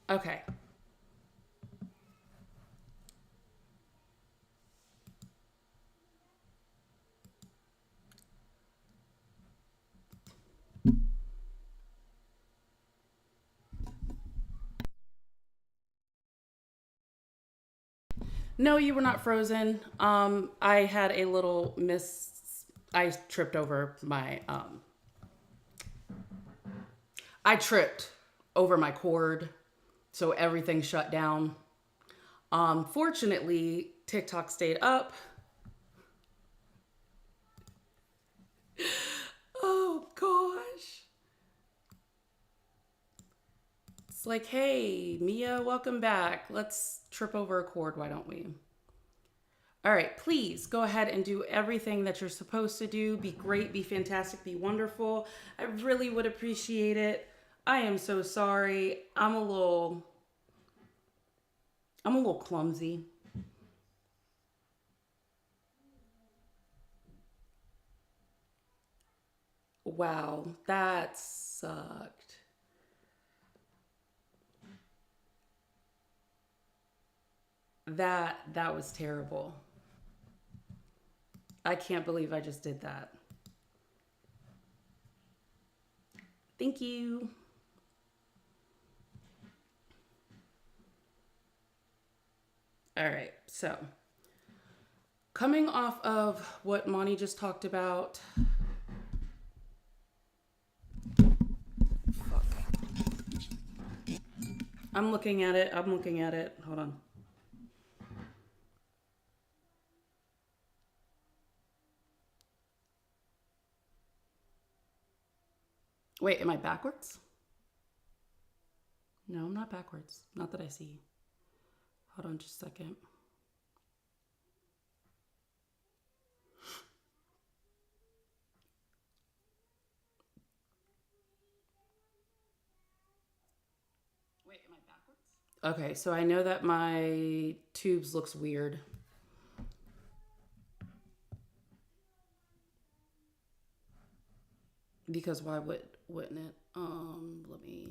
Okay. No, you were not frozen. I had a little miss. I tripped over my. I tripped over my cord, so everything shut down. Fortunately, TikTok stayed up. Oh gosh. It's like, hey, Mia, welcome back. Let's trip over a cord, why don't we? All right, please go ahead and do everything that you're supposed to do. Be great, be fantastic, be wonderful. I really would appreciate it. I am so sorry. I'm a little clumsy. Wow, that sucked. That was terrible. I can't believe I just did that. Thank you. All right. So, coming off of what Monty just talked about, I'm looking at it. I'm looking at it. Hold on. Wait, am I backwards? No, I'm not backwards. Not that I see. Hold on just a second. Wait, am I backwards? Okay, so I know that my tubes looks weird. Because why wouldn't it? Let me.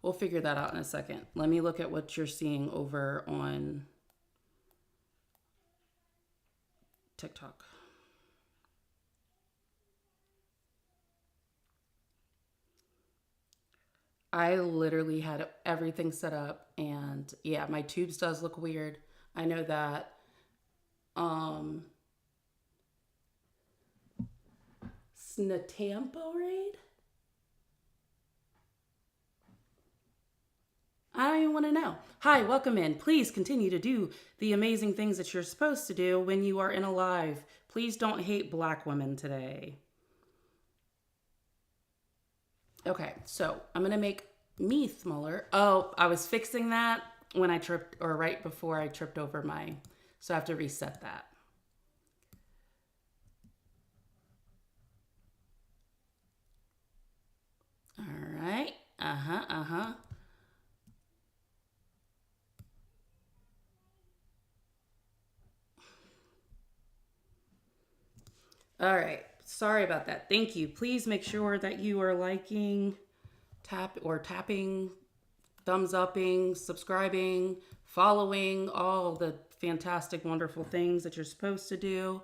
We'll figure that out in a second. Let me look at what you're seeing over on TikTok. I literally had everything set up, and yeah, my tubes does look weird. I know that. Um, Snatampo raid? I don't even want to know. Hi, welcome in. Please continue to do the amazing things that you're supposed to do when you are in a live. Please don't hate black women today. Okay, so I'm gonna make me smaller. Oh, I was fixing that when I tripped, or right before I tripped over my. So I have to reset that. All right. Uh huh. Uh huh. All right. Sorry about that. Thank you. Please make sure that you are liking, tapping, thumbs upping, subscribing, following, all the fantastic, wonderful things that you're supposed to do.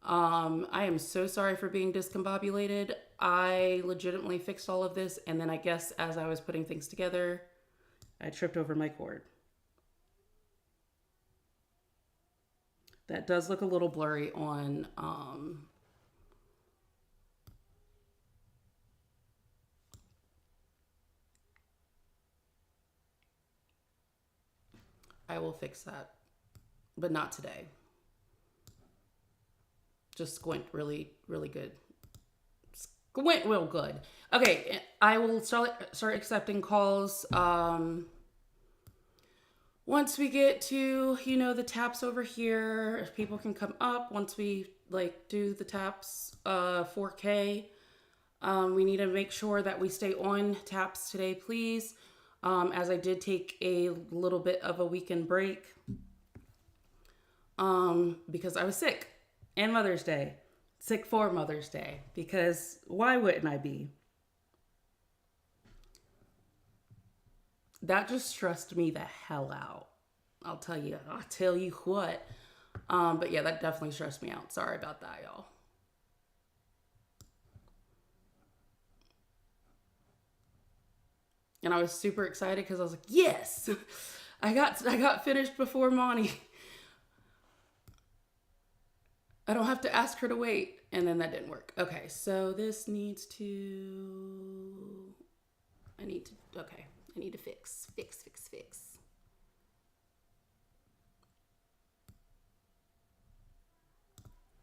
I am so sorry for being discombobulated. I legitimately fixed all of this, and then I guess as I was putting things together, I tripped over my cord. That does look a little blurry on. I will fix that, but not today. Just went really, really good. Went real good. Okay, I will start accepting calls. Once we get to the taps over here, if people can come up once we like do the taps 4K. We need to make sure that we stay on taps today, please. As I did take a little bit of a weekend break because I was sick and Mother's Day. Sick for Mother's Day, because why wouldn't I be? That just stressed me the hell out. I'll tell you what. But yeah, that definitely stressed me out. Sorry about that, y'all. And I was super excited because I was like, yes, I got finished before Monty. I don't have to ask her to wait. And then that didn't work. Okay, so this needs to, okay, I need to fix.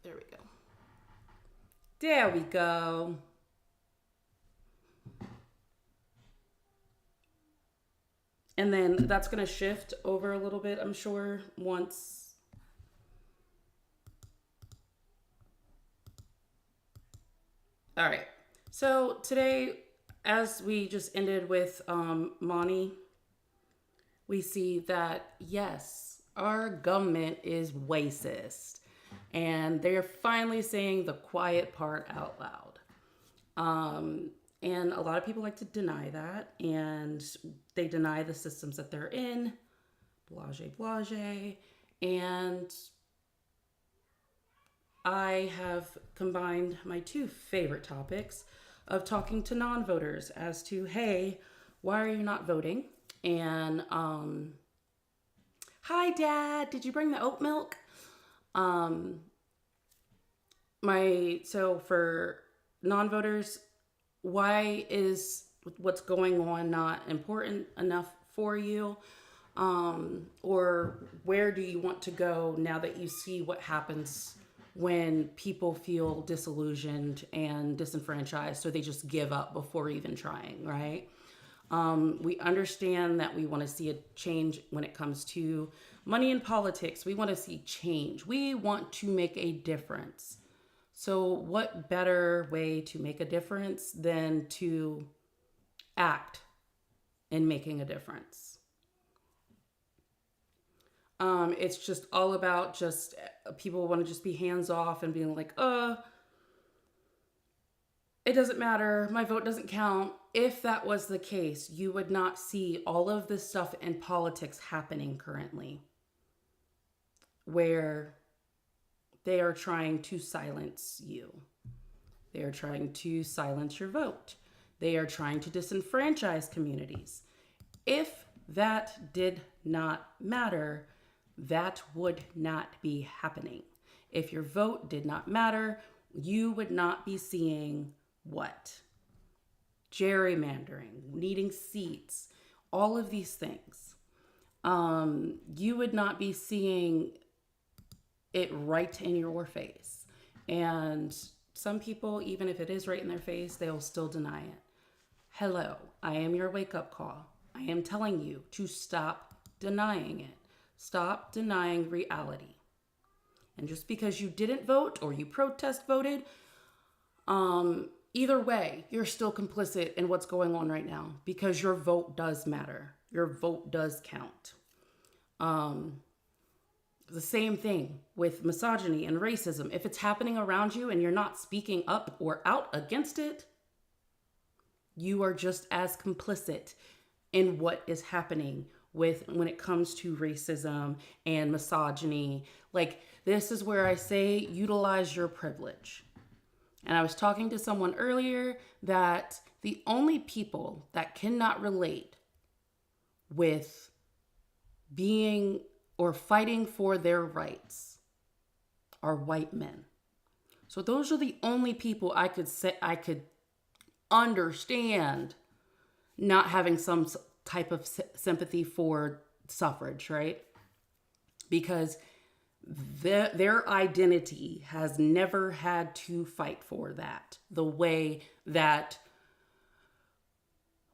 There we go. There we go. And then that's going to shift over a little bit, I'm sure, once. All right. So today, as we just ended with Monty, we see that, yes, our government is racist. And they're finally saying the quiet part out loud. And a lot of people like to deny that. And they deny the systems that they're in. Blase. And I have combined my two favorite topics of talking to non-voters as to, hey, why are you not voting? And hi, Dad, did you bring the oat milk? So for non-voters, why is what's going on not important enough for you? Or where do you want to go now that you see what happens when people feel disillusioned and disenfranchised, so they just give up before even trying, right? We understand that we want to see a change when it comes to money in politics. We want to see change. We want to make a difference. So what better way to make a difference than to act in making a difference? It's just all about just people want to just be hands off and being like, it doesn't matter. My vote doesn't count. If that was the case, you would not see all of this stuff in politics happening currently, where they are trying to silence you. They are trying to silence your vote. They are trying to disenfranchise communities. If that did not matter, that would not be happening. If your vote did not matter, you would not be seeing what? Gerrymandering, needing seats, all of these things. You would not be seeing it right in your face. And some people, even if it is right in their face, they'll still deny it. Hello, I am your wake-up call. I am telling you to stop denying it. Stop denying reality. And just because you didn't vote or you protest voted, either way, you're still complicit in what's going on right now, because your vote does matter. Your vote does count. The same thing with misogyny and racism. If it's happening around you and you're not speaking up or out against it, you are just as complicit in what is happening when it comes to racism and misogyny. Like, this is where I say utilize your privilege. And I was talking to someone earlier that the only people that cannot relate with being or fighting for their rights are white men. So those are the only people I could understand not having some type of sympathy for suffrage, right? Because their identity has never had to fight for that the way that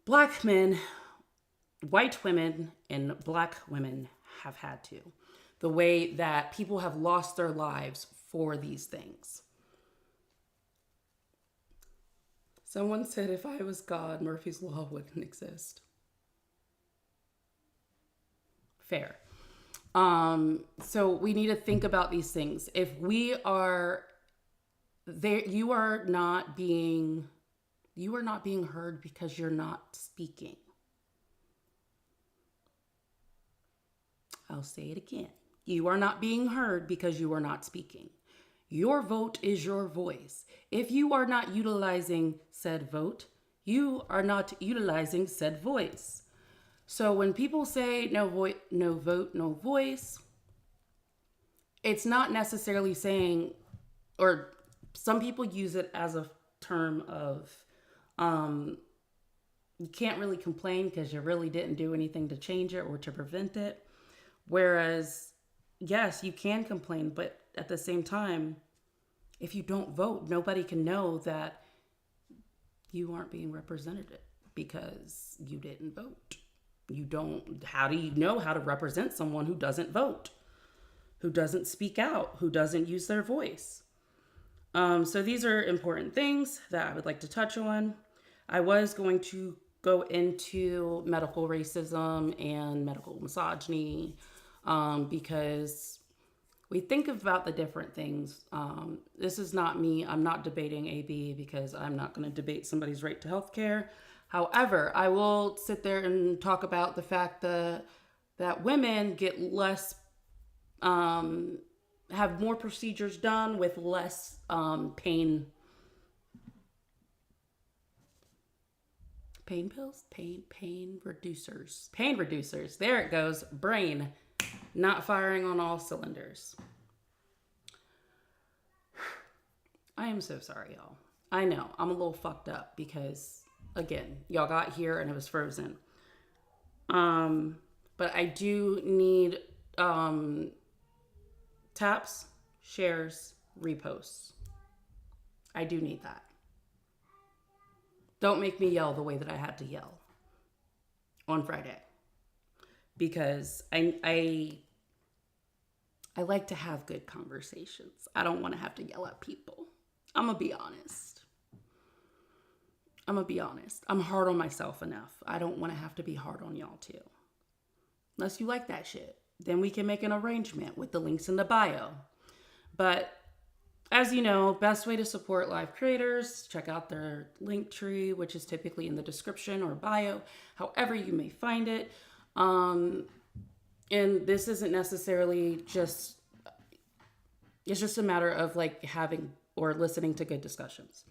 black men, white women, and black women have had to. The way that people have lost their lives for these things. Someone said if I was God, Murphy's Law wouldn't exist. Fair. So we need to think about these things. If we are you are not being heard because you're not speaking. I'll say it again. You are not being heard because you are not speaking. Your vote is your voice. If you are not utilizing said vote, you are not utilizing said voice. So when people say no vote, no voice, it's not necessarily saying, or some people use it as a term of, you can't really complain because you really didn't do anything to change it or to prevent it. Whereas, yes, you can complain, but at the same time, if you don't vote, nobody can know that you aren't being represented because you didn't vote. How do you know how to represent someone who doesn't vote, who doesn't speak out, who doesn't use their voice? So these are important things that I would like to touch on. I was going to go into medical racism and medical misogyny because we think about the different things. This is not me. I'm not debating AB because I'm not going to debate somebody's right to health care. However, I will sit there and talk about the fact that women get less, have more procedures done with less pain pills, pain reducers. There it goes. Brain not firing on all cylinders. I am so sorry, y'all. I know I'm a little fucked up because, again, y'all got here and it was frozen. But I do need taps, shares, reposts. I do need that. Don't make me yell the way that I had to yell on Friday. Because I like to have good conversations. I don't want to have to yell at people. I'm going to be honest. I'm hard on myself enough. I don't want to have to be hard on y'all too. Unless you like that shit. Then we can make an arrangement with the links in the bio. But as you know, best way to support live creators, check out their link tree, which is typically in the description or bio, however you may find it. And this isn't necessarily just, it's just a matter of like having or listening to good discussions,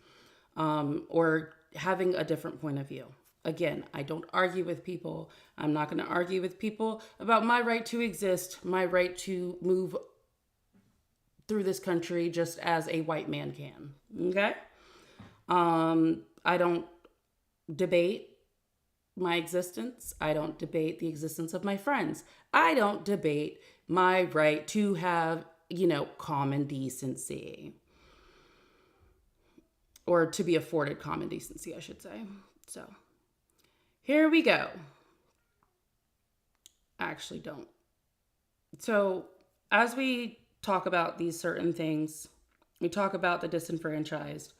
or having a different point of view. Again, I don't argue with people. I'm not going to argue with people about my right to exist, my right to move through this country just as a white man can. Okay? I don't debate my existence. I don't debate the existence of my friends. I don't debate my right to have, common decency. Or to be afforded common decency, I should say. So, here we go. I actually don't. So, as we talk about these certain things, we talk about the disenfranchised.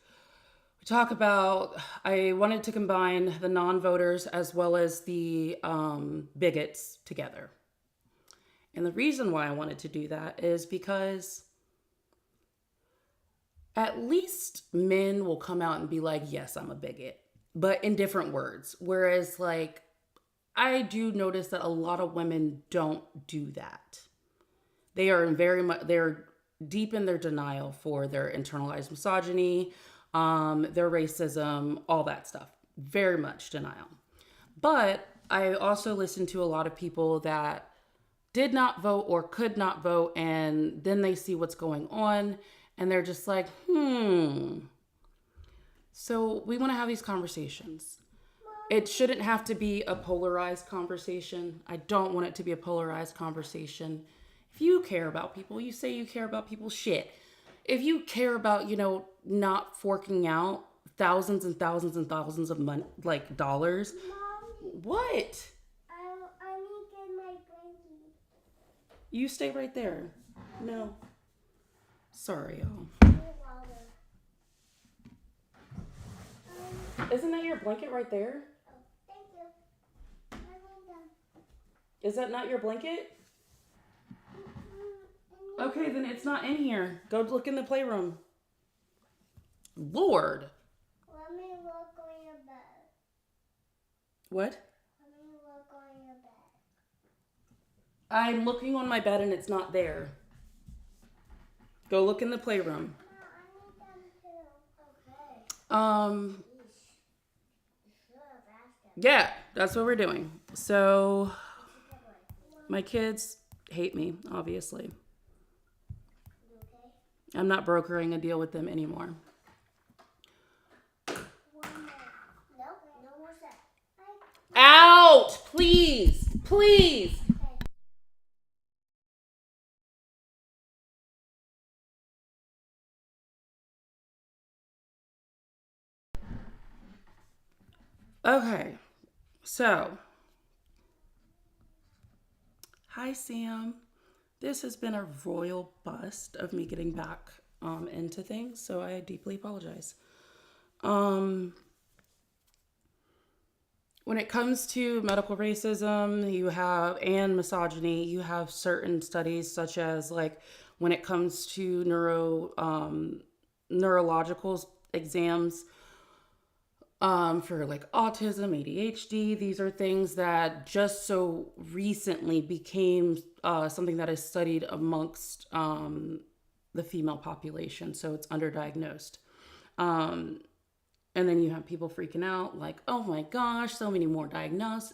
We talk about, I wanted to combine the non-voters as well as the bigots together. And the reason why I wanted to do that is because at least men will come out and be like, yes, I'm a bigot, but in different words. Whereas like, I do notice that a lot of women don't do that. They're deep in their denial for their internalized misogyny, their racism, all that stuff. Very much denial. But I also listen to a lot of people that did not vote or could not vote, and then they see what's going on, and they're just like, So we want to have these conversations. It shouldn't have to be a polarized conversation. I don't want it to be a polarized conversation. If you care about people, you say you care about people's shit. If you care about, not forking out thousands and thousands and thousands of money, like dollars. Mommy, what? I need to get my blankie. You stay right there. No. Sorry, y'all. Isn't that your blanket right there? Oh, thank you. Is that not your blanket? Okay, then it's not in here. Go look in the playroom. Lord. Let me look on your bed. What? Let me look on your bed. I'm looking on my bed and it's not there. Go look in the playroom. No, I need them too. Okay. Yeah, that's what we're doing. So, my kids hate me, obviously. You okay? I'm not brokering a deal with them anymore. One more. Nope, no more set. Out! Please! Please! Okay, so. Hi, Sam. This has been a royal bust of me getting back into things, so I deeply apologize. When it comes to medical racism, and misogyny, you have certain studies such as like when it comes to neurological exams for like autism, ADHD. These are things that just so recently became something that is studied amongst the female population. So it's underdiagnosed. And then you have people freaking out like, oh my gosh, so many more diagnoses,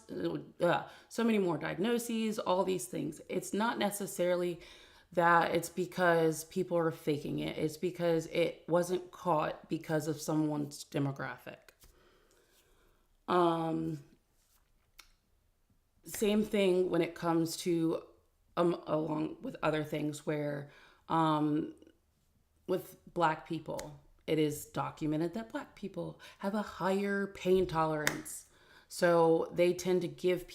all these things. It's not necessarily that it's because people are faking it. It's because it wasn't caught because of someone's demographic. Same thing when it comes to along with other things where with Black people, it is documented that Black people have a higher pain tolerance. So they tend to give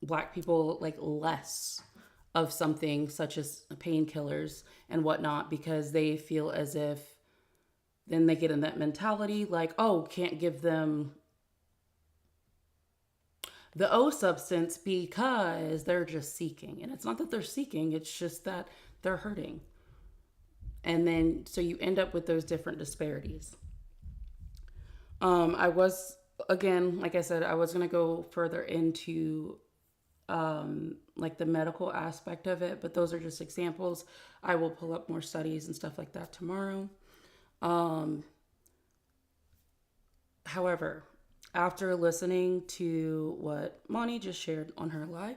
Black people, like less of something such as painkillers and whatnot because they feel as if then they get in that mentality like, oh, can't give them the O substance because they're just seeking. And it's not that they're seeking, it's just that they're hurting. And then, so you end up with those different disparities. I was, again, like I said, I was going to go further into like the medical aspect of it, but those are just examples. I will pull up more studies and stuff like that tomorrow. However, after listening to what Moni just shared on her live,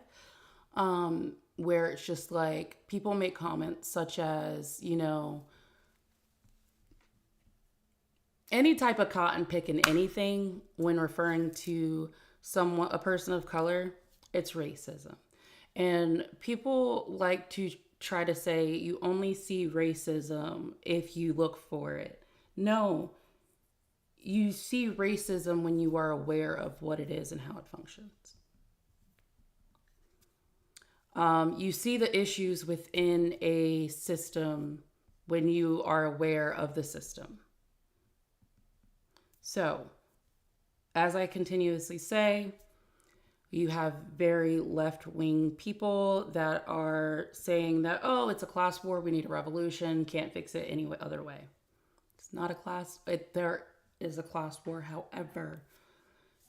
where it's just like people make comments such as, any type of cotton picking anything when referring to a person of color, it's racism. And people like to try to say you only see racism if you look for it. No, you see racism when you are aware of what it is and how it functions. You see the issues within a system when you are aware of the system. So, as I continuously say, you have very left-wing people that are saying that, oh, it's a class war, we need a revolution, can't fix it any other way. It's not a class, there is a class war. However,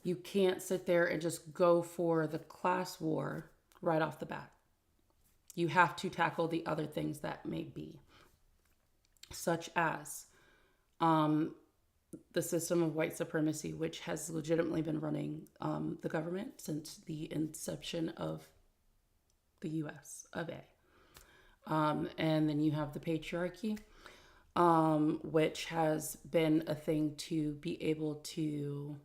you can't sit there and just go for the class war right off the bat. You have to tackle the other things that may be, such as the system of white supremacy, which has legitimately been running the government since the inception of the US of A. And then you have the patriarchy, which has been a thing to be able to,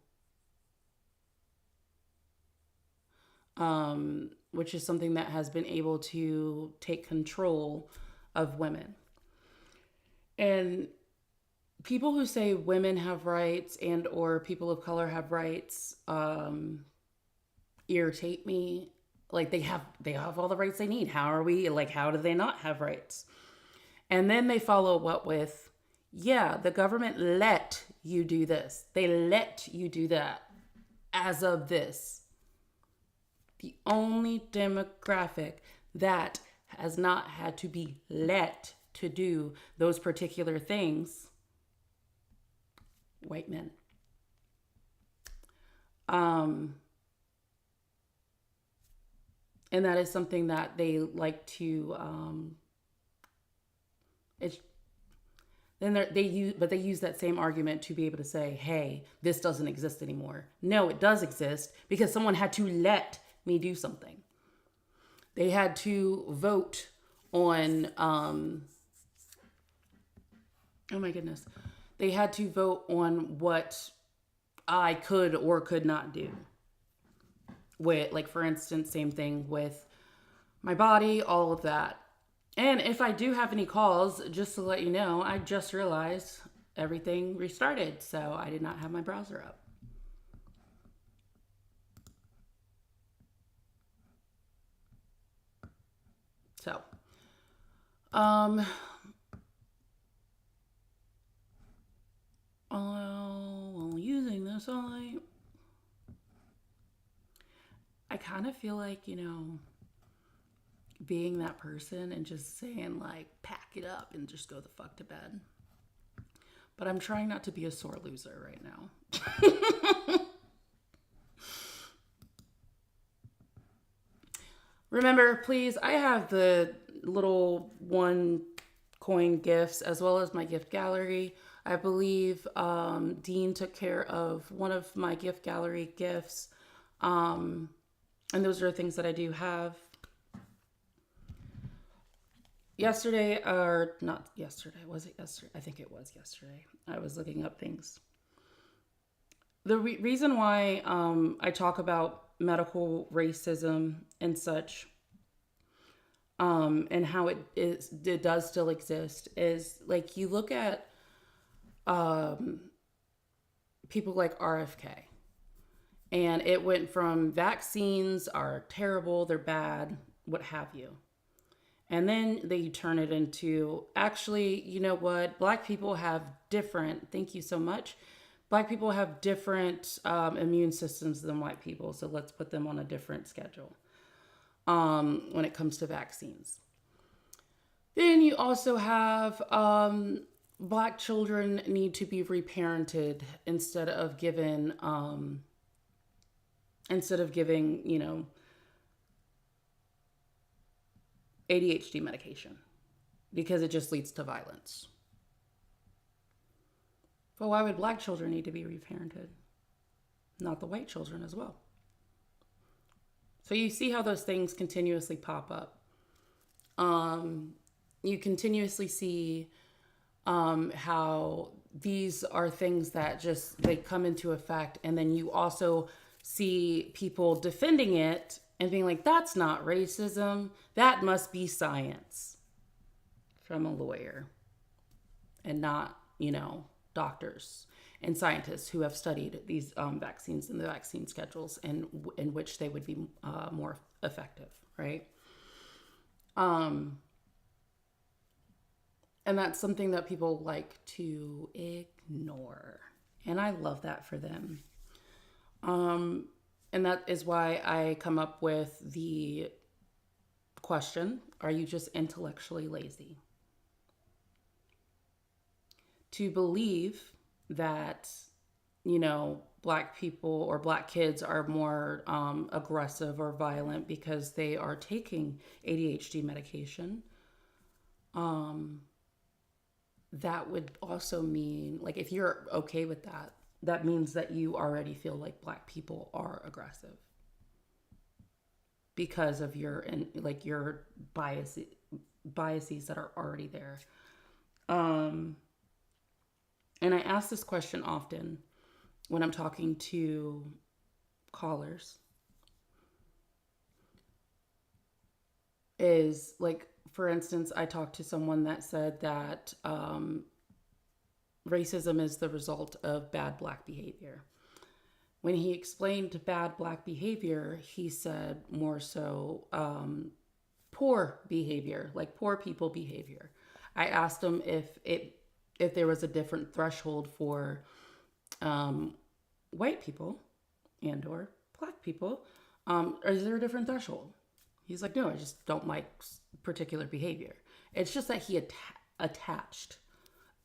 which is something that has been able to take control of women. And people who say women have rights and or people of color have rights irritate me. Like they have all the rights they need. How do they not have rights? And then they follow up with, yeah, the government let you do this. They let you do that as of this. The only demographic that has not had to be let to do those particular things white men. And that is something that they like to, they use that same argument to be able to say, hey, this doesn't exist anymore. No, it does exist because someone had to let me do something. They had to vote on, oh my goodness. They had to vote on what I could or could not do. With, like, for instance, same thing with my body, all of that. And if I do have any calls, just to let you know, I just realized everything restarted, so I did not have my browser up. So, while using this, I kind of feel like, being that person and just saying, like, pack it up and just go the fuck to bed. But I'm trying not to be a sore loser right now. Remember, please, I have the little 1 coin gifts as well as my gift gallery. I believe Dean took care of one of my gift gallery gifts. And those are things that I do have. Yesterday, or not yesterday, was it yesterday? I think it was yesterday. I was looking up things. The reason why I talk about medical racism and such, and how it does still exist, is like you look at people like RFK, and it went from vaccines are terrible, they're bad, what have you. And then they turn it into, actually, you know what? Black people have different, thank you so much. Black people have different immune systems than white people. So let's put them on a different schedule when it comes to vaccines. Then you also have Black children need to be reparented instead of given, ADHD medication because it just leads to violence. But why would Black children need to be reparented? Not the white children as well. So you see how those things continuously pop up. You continuously see how these are things that just, they come into effect. And then you also see people defending it and being like, that's not racism. That must be science from a lawyer and not, doctors and scientists who have studied these vaccines and the vaccine schedules and in which they would be more effective, right? And that's something that people like to ignore. And I love that for them. And that is why I come up with the question, are you just intellectually lazy? To believe that, Black people or Black kids are more aggressive or violent because they are taking ADHD medication. That would also mean, like, if you're okay with that, that means that you already feel like Black people are aggressive because of your biases that are already there. And I ask this question often when I'm talking to callers. Is like, for instance, I talked to someone that said that racism is the result of bad Black behavior. When he explained bad Black behavior, he said more so poor behavior, like poor people behavior. I asked him if there was a different threshold for white people and or Black people. Or is there a different threshold? He's like, no, I just don't like particular behavior. It's just that he attached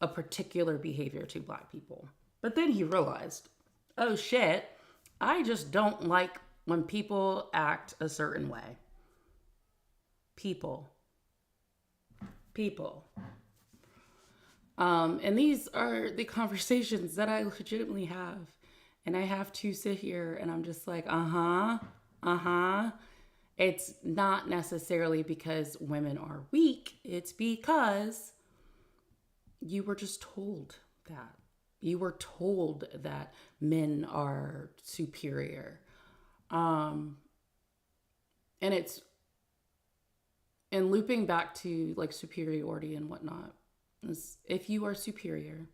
a particular behavior to Black people. But then he realized, oh shit, I just don't like when people act a certain way. People. People. And these are the conversations that I legitimately have. And I have to sit here and I'm just like, It's not necessarily because women are weak. It's because you were just told that. You were told that men are superior. And it's, and looping back to like superiority and whatnot, is if you are superior,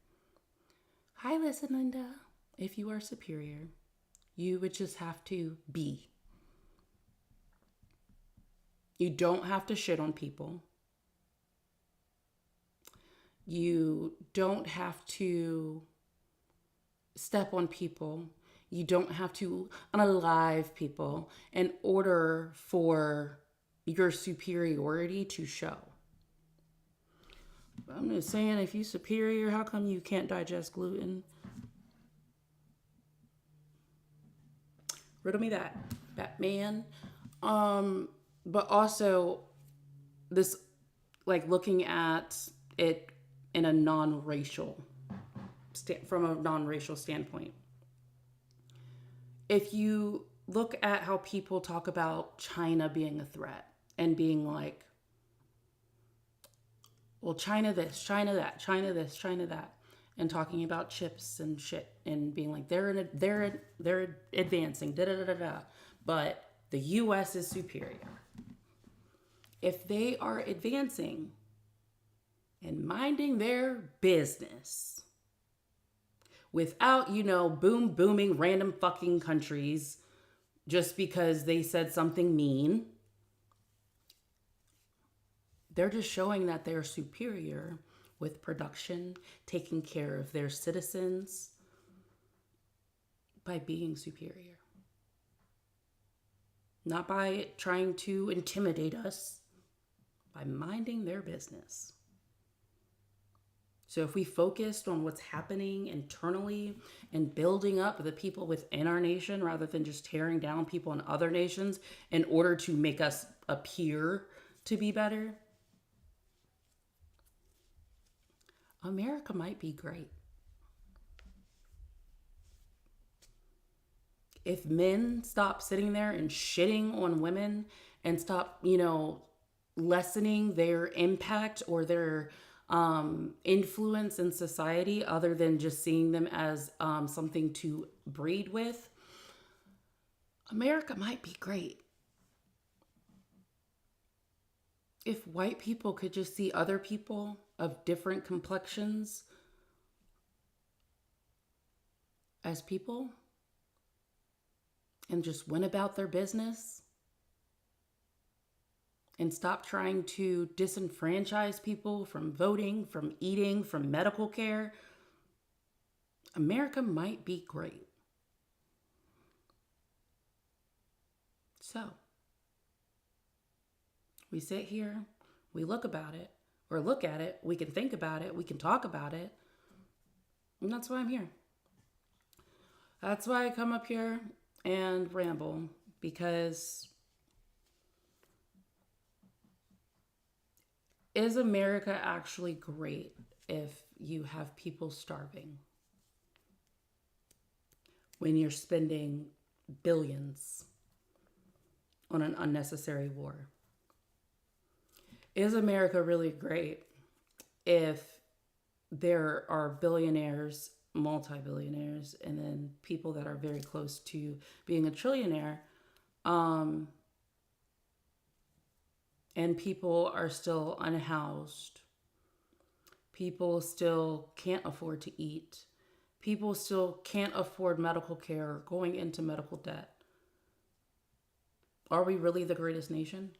hi, listen, Linda. If you are superior, you would just have to be. You don't have to shit on people. You don't have to step on people. You don't have to unalive people in order for your superiority to show. I'm just saying, if you're superior, how come you can't digest gluten? Riddle me that, Batman. But also this, like looking at it in a non-racial, from a non-racial standpoint. If you look at how people talk about China being a threat and being like, well, China this, China that, China this, China that, and talking about chips and shit and being like they're advancing, da da da da da, but the U.S. is superior. If they are advancing and minding their business without, booming random fucking countries just because they said something mean, they're just showing that they're superior with production, taking care of their citizens by being superior. Not by trying to intimidate us, by minding their business. So if we focused on what's happening internally and building up the people within our nation rather than just tearing down people in other nations in order to make us appear to be better, America might be great. If men stop sitting there and shitting on women and stop, lessening their impact or their influence in society other than just seeing them as something to breed with, America might be great. If white people could just see other people of different complexions as people and just went about their business and stop trying to disenfranchise people from voting, from eating, from medical care, America might be great. So, we sit here, we look at it, we can think about it, we can talk about it, and that's why I'm here. That's why I come up here and ramble, because is America actually great if you have people starving? When you're spending billions on an unnecessary war? Is America really great if there are billionaires, multi-billionaires, and then people that are very close to being a trillionaire, and people are still unhoused? People still can't afford to eat. People still can't afford medical care, going into medical debt. Are we really the greatest nation?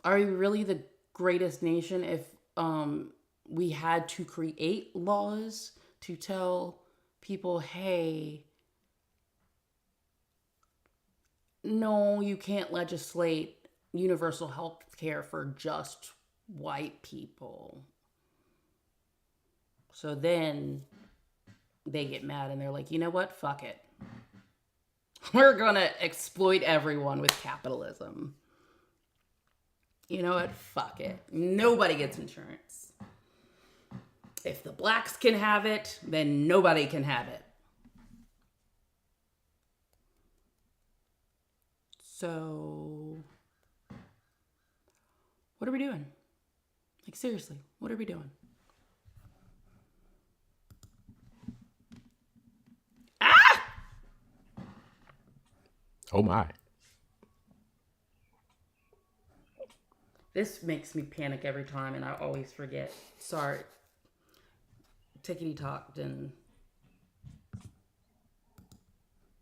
Are we really the greatest nation if we had to create laws to tell people, hey, no, you can't legislate universal health care for just white people. So then they get mad and they're like, you know what? Fuck it. We're going to exploit everyone with capitalism. You know what? Fuck it. Nobody gets insurance. If the blacks can have it, then nobody can have it. So, what are we doing? Like, seriously, what are we doing? Ah! Oh my. This makes me panic every time, and I always forget. Sorry. Tickety talked and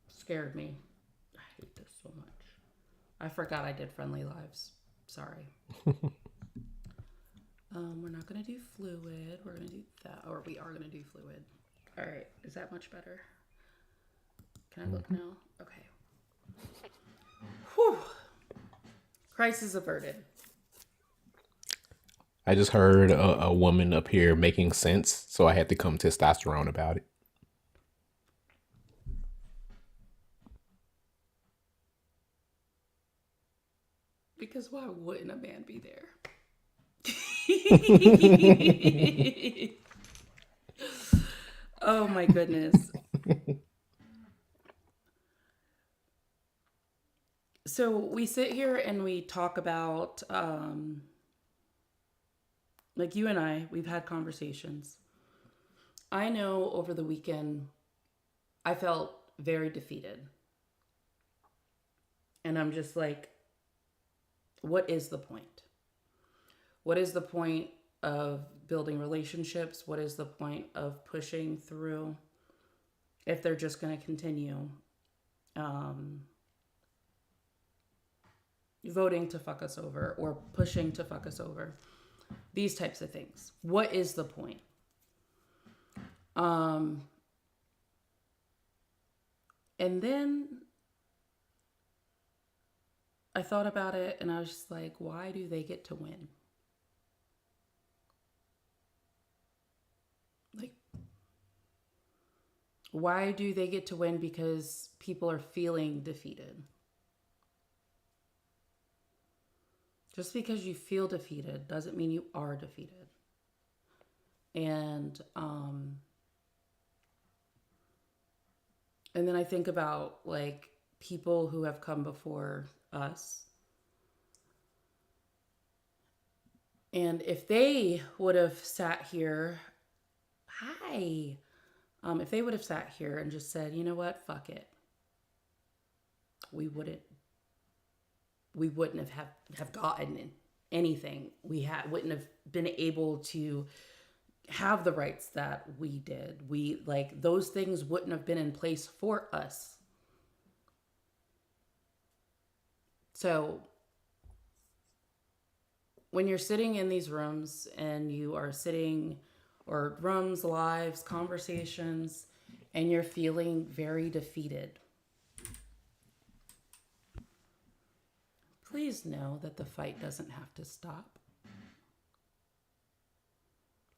scared me. I hate this so much. I forgot I did friendly lives. Sorry. We're not gonna do fluid. We're gonna do that, or we are gonna do fluid. All right. Is that much better? Can I look now? Okay. Whew. Crisis averted. I just heard a woman up here making sense, so I had to come testosterone about it. Because why wouldn't a man be there? Oh my goodness. So we sit here and we talk about, like you and I, we've had conversations. I know over the weekend, I felt very defeated. And I'm just like, what is the point? What is the point of building relationships? What is the point of pushing through if they're just going to continue voting to fuck us over or pushing to fuck us over? These types of things. What is the point? And then I thought about it and I was just like, why do they get to win? Like, why do they get to win? Because people are feeling defeated. Just because you feel defeated doesn't mean you are defeated. And then I think about like people who have come before us. And if they would have sat here, if they would have sat here and just said, you know what, fuck it, we wouldn't have gotten anything. Wouldn't have been able to have the rights that we did. Those things wouldn't have been in place for us. So when you're sitting in these rooms and you are sitting, or rooms, lives, conversations, and you're feeling very defeated, please know that the fight doesn't have to stop.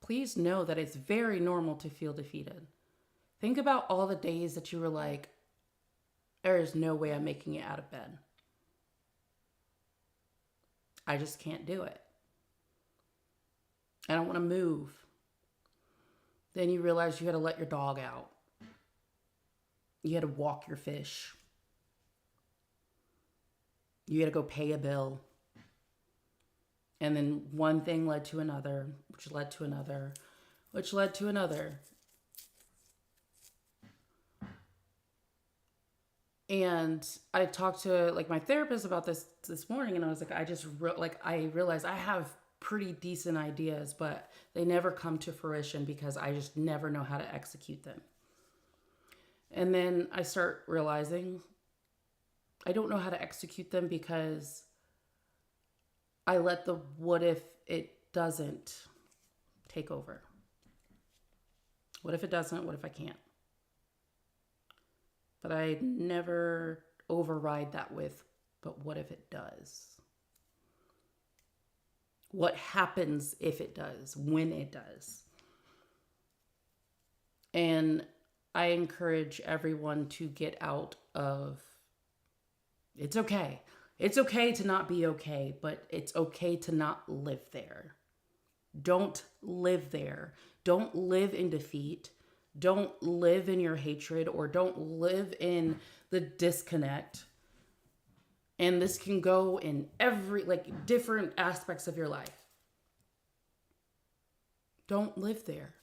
Please know that it's very normal to feel defeated. Think about all the days that you were like, there is no way I'm making it out of bed. I just can't do it. I don't want to move. Then you realize you had to let your dog out. You had to walk your fish. You had to go pay a bill. And then one thing led to another, which led to another, which led to another. And I talked to like my therapist about this morning, and I was like, I realized I have pretty decent ideas, but they never come to fruition because I just never know how to execute them. And then I start realizing I don't know how to execute them because I let the what if it doesn't take over. What if it doesn't? What if I can't? But I never override that with, but what if it does? what happens if it does, when it does. And I encourage everyone to get out of it's okay. It's okay to not be okay, but it's okay to not live there. Don't live there. Don't live in defeat. Don't live in your hatred or don't live in the disconnect. And this can go in every, like, different aspects of your life. Don't live there.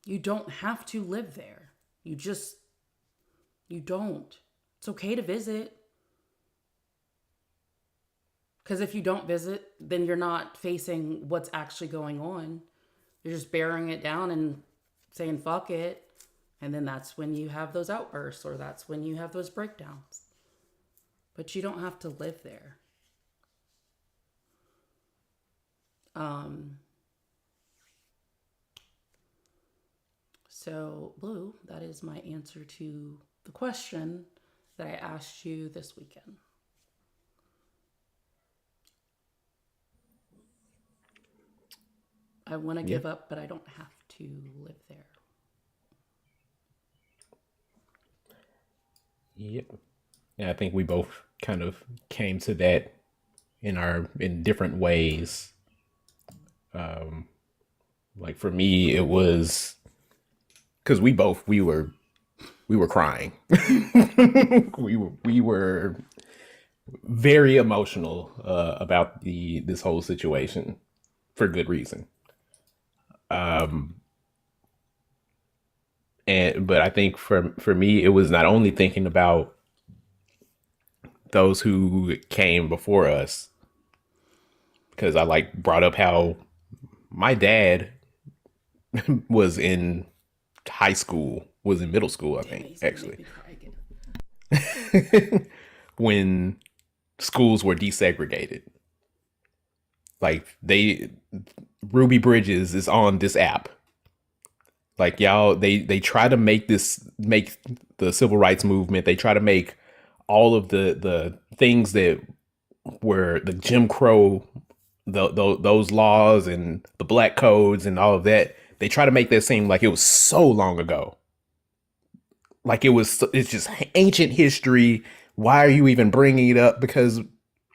You don't have to live there. You don't. It's okay to visit. Because if you don't visit, then you're not facing what's actually going on. You're just bearing it down and saying, fuck it. And then that's when you have those outbursts or that's when you have those breakdowns. But you don't have to live there. So, Blue, that is my answer to the question that I asked you this weekend. I want to give up, but I don't have to live there. Yep. Yeah, I think we both kind of came to that in different ways. Like for me, it was because we were crying. we were very emotional about this whole situation for good reason. But I think for me, it was not only thinking about those who came before us, because I like brought up how my dad was in high school, was in middle school, I think, actually, when schools were desegregated. Like Ruby Bridges is on this app. Like y'all, they try to make the civil rights movement. They try to make all of the things that were the Jim Crow, those laws and the black codes and all of that. They try to make that seem like it was so long ago. Like it's just ancient history. Why are you even bringing it up? Because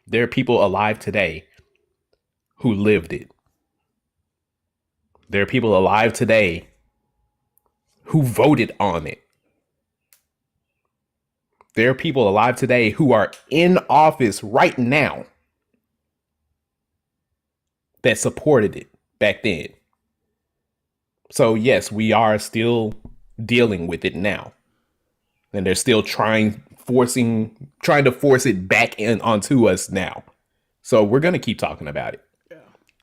there are people alive today who lived it. There are people alive today who voted on it. There are people alive today who are in office right now that supported it back then. So yes, we are still dealing with it now. And they're still trying to force it back in onto us now. So we're going to keep talking about it.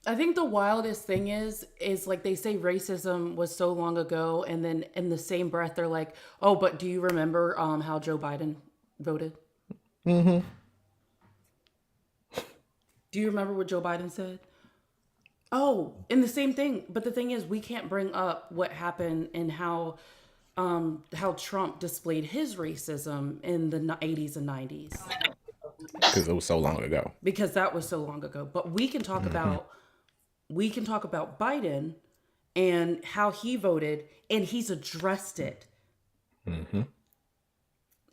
I think the wildest thing is like they say racism was so long ago, and then in the same breath they're like, "Oh, but do you remember how Joe Biden voted?" Mm-hmm. Do you remember what Joe Biden said? Oh, and the same thing. But the thing is, we can't bring up what happened and how Trump displayed his racism in the 80s and 90s. Because it was so long ago. Because that was so long ago. But we can talk about Biden and how he voted, and he's addressed it. Mm-hmm.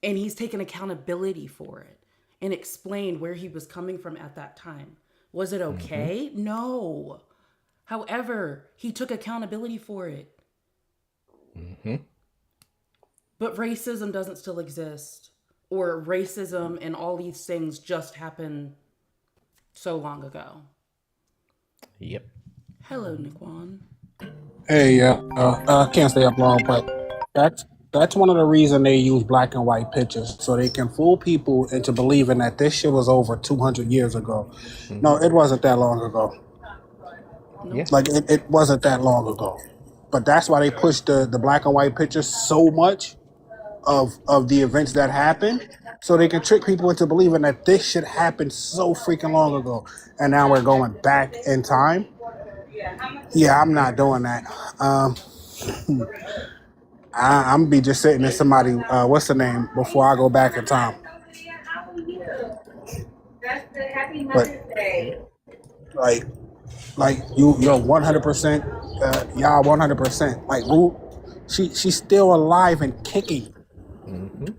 And he's taken accountability for it and explained where he was coming from at that time. Was it okay? Mm-hmm. No. However, he took accountability for it. Mm-hmm. But racism doesn't still exist. Or racism and all these things just happened so long ago. Yep. Hello, Nikwan. Hey, yeah. I can't stay up long, but that's one of the reasons they use black and white pictures, so they can fool people into believing that this shit was over 200 years ago. Mm-hmm. No, it wasn't that long ago. Yeah. Like, it wasn't that long ago. But that's why they push the black and white pictures so much of the events that happened, so they can trick people into believing that this shit happened so freaking long ago, and now we're going back in time. Yeah, I'm not doing that. I'm gonna be just sitting in somebody, what's the name, before I go back in time. But like, you're 100%. Y'all 100%. Like, she's still alive and kicking.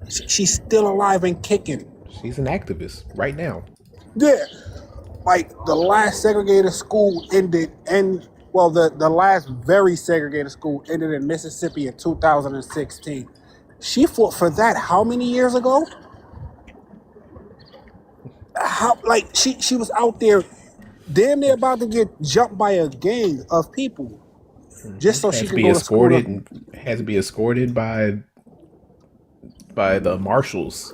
She's still alive and kicking. She's an activist right now. Yeah. Like the last segregated school ended, and well, the last very segregated school ended in Mississippi in 2016. She fought for that how many years ago? How, like, she was out there damn near about to get jumped by a gang of people just so Has she to could be go to school. escorted. Has to be escorted by the marshals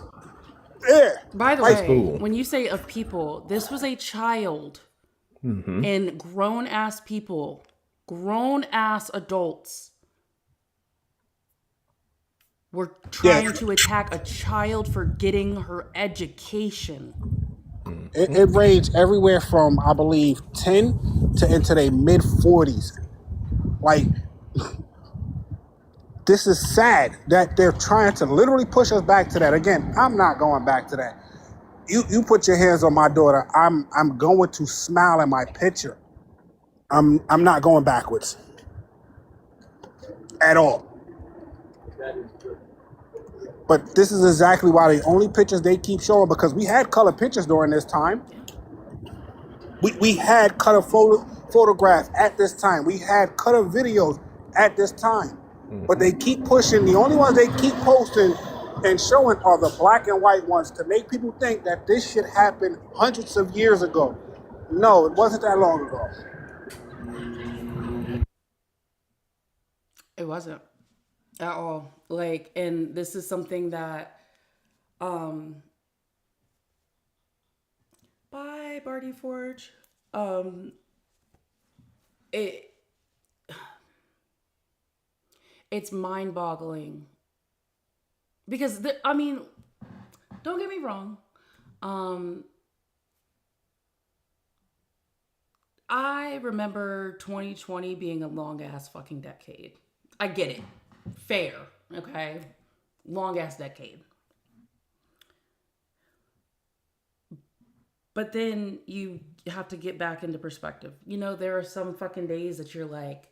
Yeah, By the to like, way, school. when you say of people, this was a child and grown ass people, grown ass adults were yeah, trying to attack a child for getting her education. it ranged everywhere from, I believe, 10 to into their mid 40s. Like, this is sad that they're trying to literally push us back to that. Again, I'm not going back to that. You put your hands on my daughter, I'm going to smile at my picture. I'm not going backwards at all. But this is exactly why the only pictures they keep showing, because we had color pictures during this time. We had color photographs at this time. We had color videos at this time. But they keep pushing. The only ones they keep posting and showing are the black and white ones to make people think that this shit happened hundreds of years ago. No, it wasn't that long ago. It wasn't at all. Like, and this is something that, bye, Barty Forge. It it's mind boggling because I mean, don't get me wrong. I remember 2020 being a long ass fucking decade. I get it. Fair. Okay. Long ass decade. But then you have to get back into perspective. You know, there are some fucking days that you're like,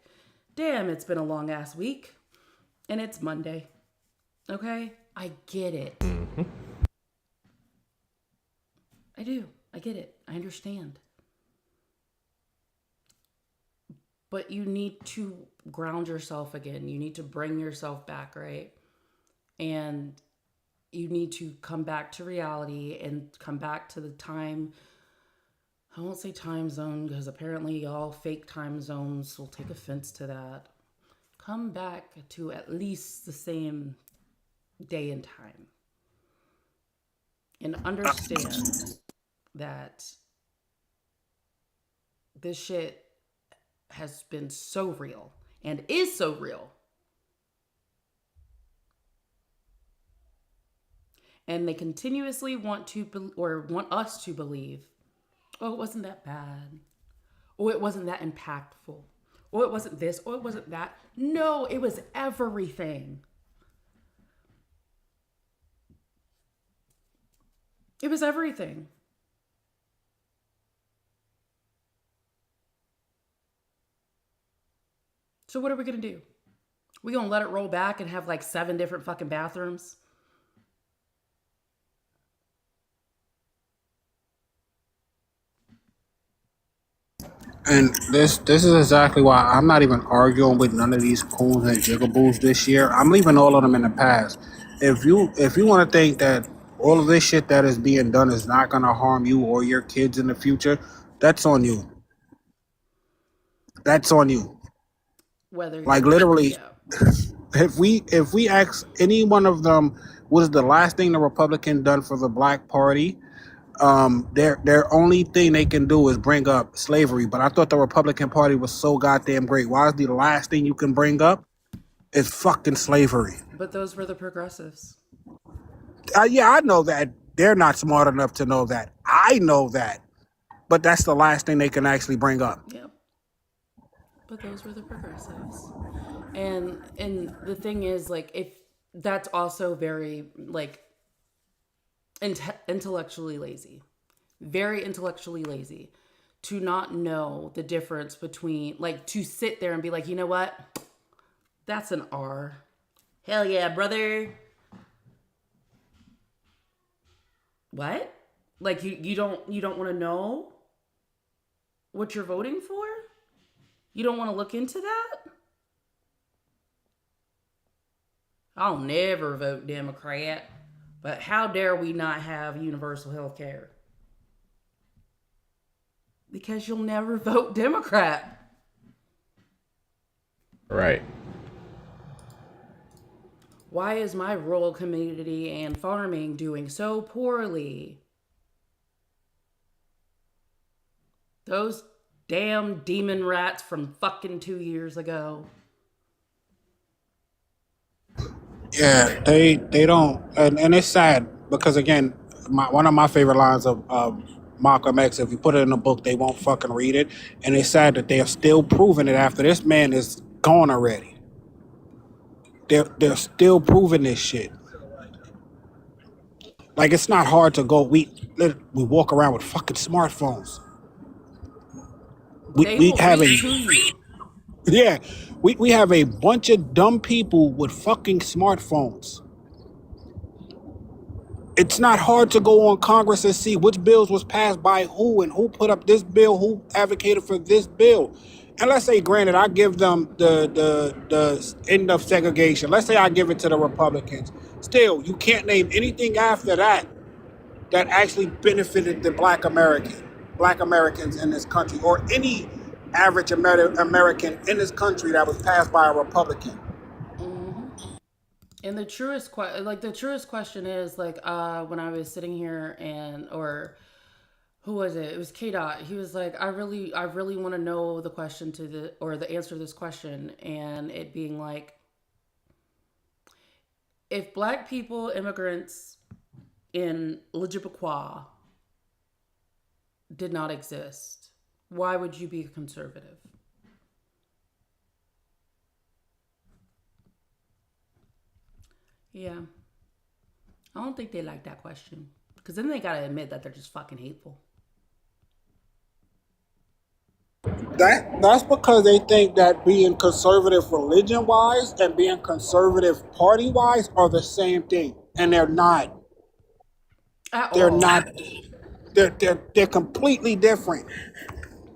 damn, it's been a long ass week. And it's Monday. Okay? I get it. I do. I get it. I understand. But you need to ground yourself again. You need to bring yourself back, right? And you need to come back to reality and come back to the time. I won't say time zone because apparently all fake time zones will take offense to that. Come back to at least the same day and time. And understand that this shit has been so real and is so real. And they continuously want us to believe, oh, it wasn't that bad. Oh, it wasn't that impactful. Oh, it wasn't this. Oh, it wasn't that. No, it was everything. It was everything. So what are we going to do? We going to let it roll back and have like 7 different fucking bathrooms? And this is exactly why I'm not even arguing with none of these coons and jigaboos this year. I'm leaving all of them in the past. If you want to think that all of this shit that is being done is not going to harm you or your kids in the future, that's on you. That's on you. Like, literally, Yeah. if we ask any one of them, what is the last thing the Republican done for the Black Party? Their only thing they can do is bring up slavery. But I thought the Republican Party was so goddamn great. Why is the last thing you can bring up is fucking slavery? But those were the progressives. Yeah, I know that they're not smart enough to know that. I know that, but that's the last thing they can actually bring up. Yep. But those were the progressives. And the thing is, like, if that's also very like intellectually lazy. very intellectually lazy to not know the difference between, like, to sit there and be like, you know what? That's an R. Hell yeah, brother. What? Like, you don't want to know what you're voting for? You don't want to look into that? I'll never vote Democrat, but how dare we not have universal health care? Because you'll never vote Democrat. Right. Why is my rural community and farming doing so poorly? Those damn demon rats from fucking 2 years ago. Yeah, they don't, and it's sad because again, one of my favorite lines of Malcolm X, if you put it in a book, they won't fucking read it, and it's sad that they are still proving it after this man is gone already. They're still proving this shit. Like it's not hard to go. We walk around with fucking smartphones. They We will have read a to you. yeah, we have a bunch of dumb people with fucking smartphones. It's not hard to go on Congress and see which bills was passed by who and who put up this bill, who advocated for this bill. And let's say, granted, I give them the end of segregation. Let's say I give it to the Republicans. Still, you can't name anything after that that actually benefited the black Americans in this country, or any average American in this country that was passed by a Republican. And the truest question is like when I was sitting here and or who was it? It was K Dot. He was like, I really want to know the question to the answer to this question, and it being like, if black people, immigrants in L'Ijibequa did not exist, why would you be a conservative? Yeah. I don't think they like that question. Because then they gotta admit that they're just fucking hateful. That's because they think that being conservative religion wise and being conservative party wise are the same thing, and they're not. At They're all. not. They're completely different.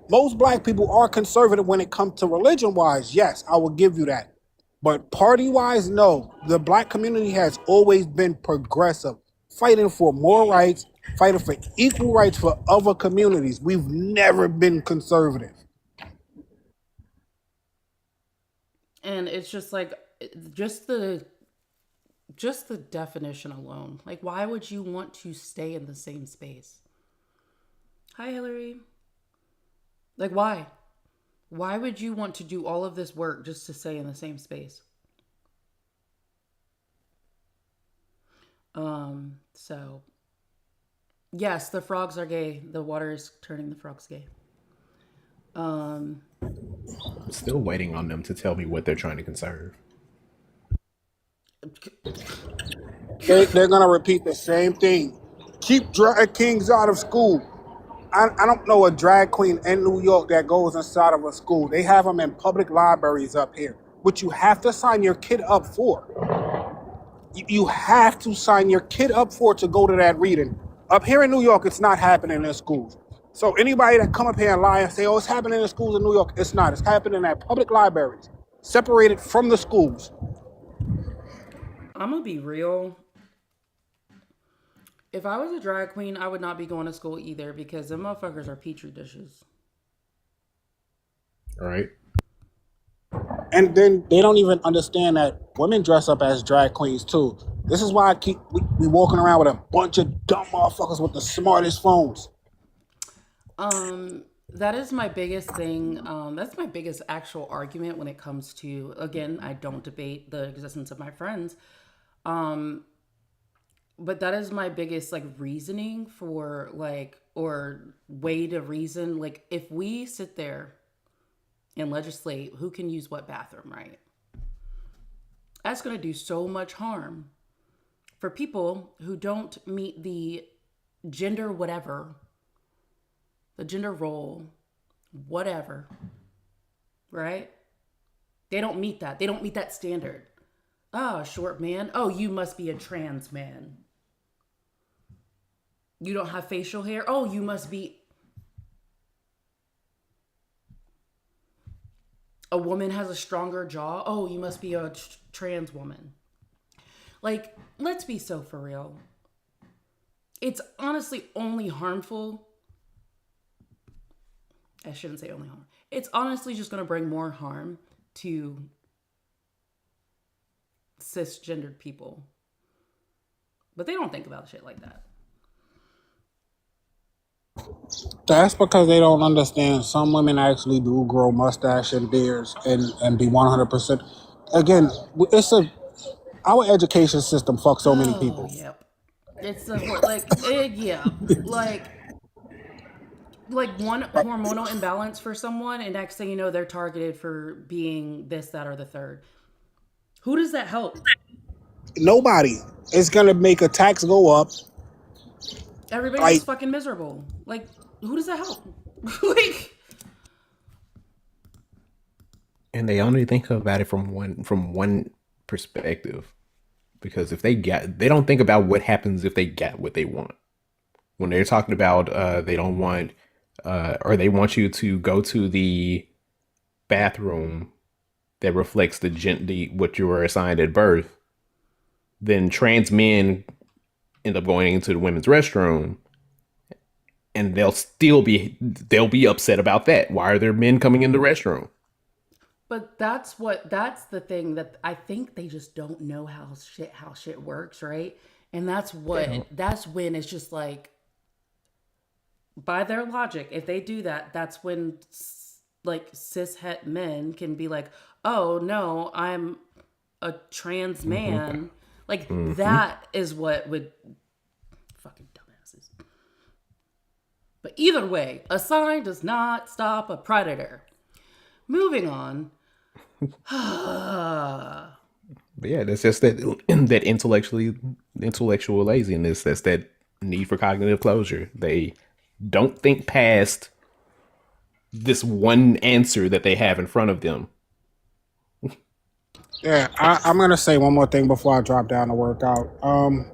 Most black people are conservative when it comes to religion wise. Yes, I will give you that. But party wise, no. The black community has always been progressive, fighting for more rights, fighting for equal rights for other communities. We've never been conservative. And it's just like just the just the definition alone. Like, why would you want to stay in the same space? Hi, Hillary. Like, why? Why would you want to do all of this work just to stay in the same space? So yes, the frogs are gay. The water is turning the frogs gay. I'm still waiting on them to tell me what they're trying to conserve. They're going to repeat the same thing. Keep drag kings out of school. I don't know a drag queen in New York that goes inside of a school. They have them in public libraries up here, which you have to sign your kid up for. You have to sign your kid up for to go to that reading. Up here in New York, it's not happening in schools. So anybody that come up here and lie and say, oh, it's happening in schools in New York, it's not. It's happening at public libraries, separated from the schools. I'm gonna be real. If I was a drag queen, I would not be going to school either because them motherfuckers are petri dishes. All right. And then they don't even understand that women dress up as drag queens too. This is why we walking around with a bunch of dumb motherfuckers with the smartest phones. That is my biggest thing. That's my biggest actual argument when it comes to, again, I don't debate the existence of my friends. But that is my biggest like reasoning for like, or way to reason. Like, if we sit there and legislate who can use what bathroom, right? That's going to do so much harm for people who don't meet the gender whatever the gender role, whatever, right? They don't meet that. They don't meet that standard. Oh, short man. Oh, you must be a trans man. You don't have facial hair. Oh, you must be. A woman has a stronger jaw. Oh, you must be a trans woman. Like, let's be so for real. It's honestly only harmful. I shouldn't say only harm. It's honestly just going to bring more harm to cisgendered people. But they don't think about shit like that. That's because they don't understand. Some women actually do grow mustache and beards and be 100%. Again, it's our education system fucks so many Oh, people. yep. It's the yeah, like one hormonal imbalance for someone, and next thing you know, they're targeted for being this, that, or the third. Who does that help? Nobody. It's gonna make a tax go up. Everybody's Like, just fucking miserable. Like, who does that help? Like, And they only think about it from one perspective. Because if they don't think about what happens if they get what they want. When they're talking about they don't want or they want you to go to the bathroom that reflects the what you were assigned at birth, then trans men end up going into the women's restroom and they'll be upset about that. Why are there men coming in the restroom? but that's the thing that I think they just don't know how shit works, right? And that's when it's just like, by their logic, if they do that, that's when like cishet men can be like, oh no, I'm a trans man. Like that is what would fucking dumbasses. But either way, a sign does not stop a predator. Moving on. But yeah, that's just that intellectual laziness. That's that need for cognitive closure. They don't think past this one answer that they have in front of them. yeah, I'm gonna say one more thing before I drop down to work out.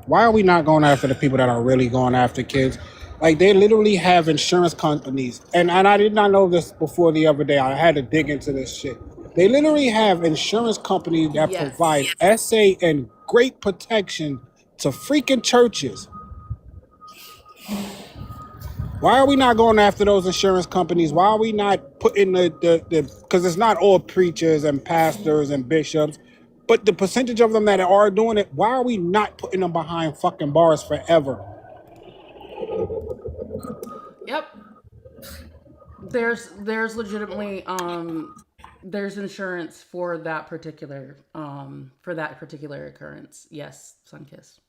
Why are we not going after the people that are really going after kids? Like, they literally have insurance companies, and I did not know this before the other day. I had to dig into this shit. They literally have insurance companies that provide Yes. SA and great protection to freaking churches. Why are we not going after those insurance companies? Why are we not putting the because it's not all preachers and pastors and bishops, but the percentage of them that are doing it, why are we not putting them behind fucking bars forever? Yep. There's legitimately there's insurance for that particular occurrence. Yes, Sunkiss.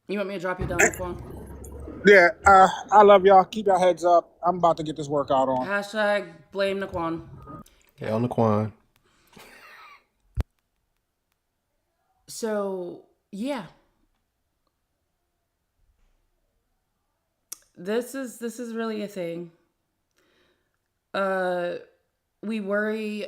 You want me to drop you down, Quan? Yeah, I love y'all. Keep your heads up. I'm about to get this workout on. Hashtag blame Naquan. Hell, Naquan. So yeah, this is really a thing. We worry.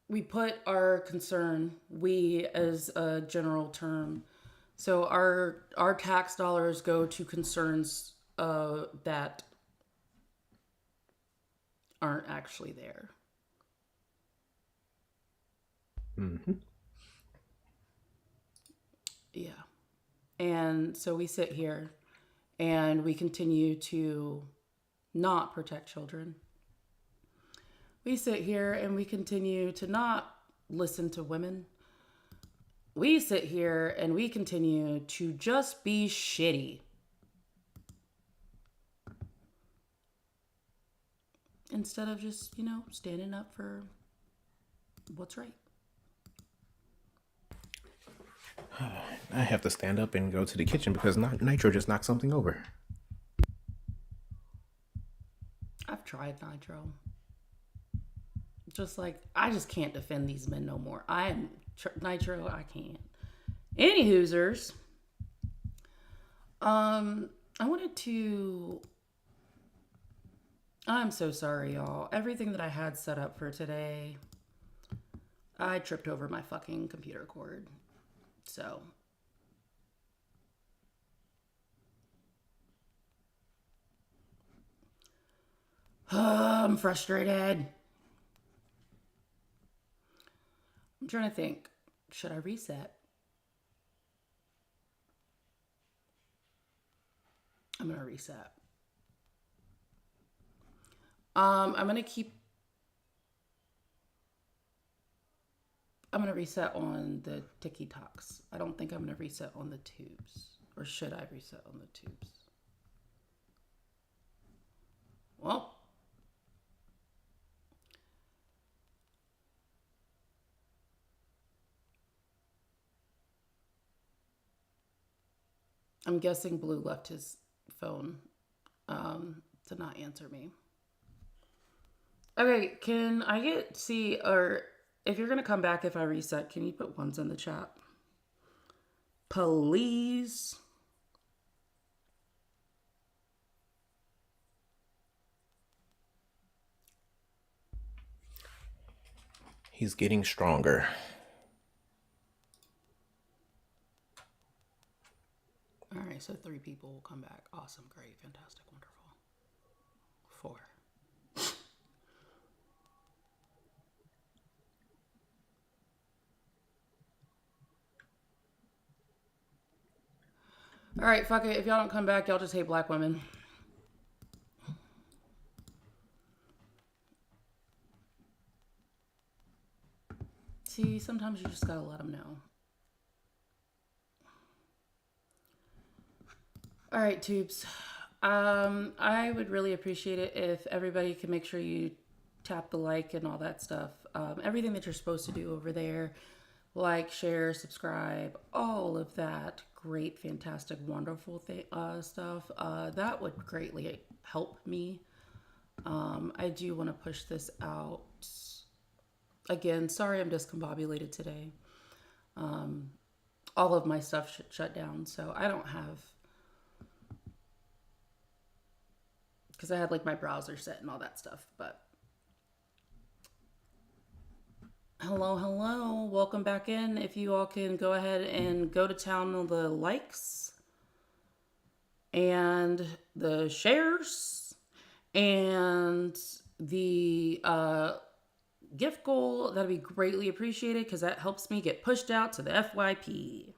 We put our concern. We as a general term. So our tax dollars go to concerns that aren't actually there. Yeah. And so we sit here and we continue to not protect children. We sit here and we continue to not listen to women. We sit here and we continue to just be shitty. Instead of just, standing up for what's right. I have to stand up and go to the kitchen because Nitro just knocked something over. I've tried Nitro. Just like, I just can't defend these men no more. Nitro, I can't. Any Hoosers. I wanted to. I'm so sorry, y'all. Everything that I had set up for today, I tripped over my fucking computer cord. So. I'm frustrated. I'm trying to think. Should I reset? I'm going to reset. I'm going to keep. I'm going to reset on the TikToks. I don't think I'm going to reset on the tubes. Or should I reset on the tubes? Well. I'm guessing Blue left his phone to not answer me. Okay, can I or if you're going to come back if I reset, can you put ones in the chat? Please. He's getting stronger. All right, so 3 people will come back. Awesome, great, fantastic, wonderful. 4. All right, fuck it. If y'all don't come back, y'all just hate black women. See, sometimes you just gotta let them know. All right, tubes. I would really appreciate it if everybody could make sure you tap the like and all that stuff. Everything that you're supposed to do over there. Like, share, subscribe, all of that great, fantastic, wonderful stuff. That would greatly help me. I do want to push this out. Again, sorry I'm discombobulated today. All of my stuff shut down, so I don't have... Because I had like my browser set and all that stuff, but... Hello. Welcome back in. If you all can go ahead and go to town on the likes and the shares and the gift goal, that'd be greatly appreciated because that helps me get pushed out to the FYP.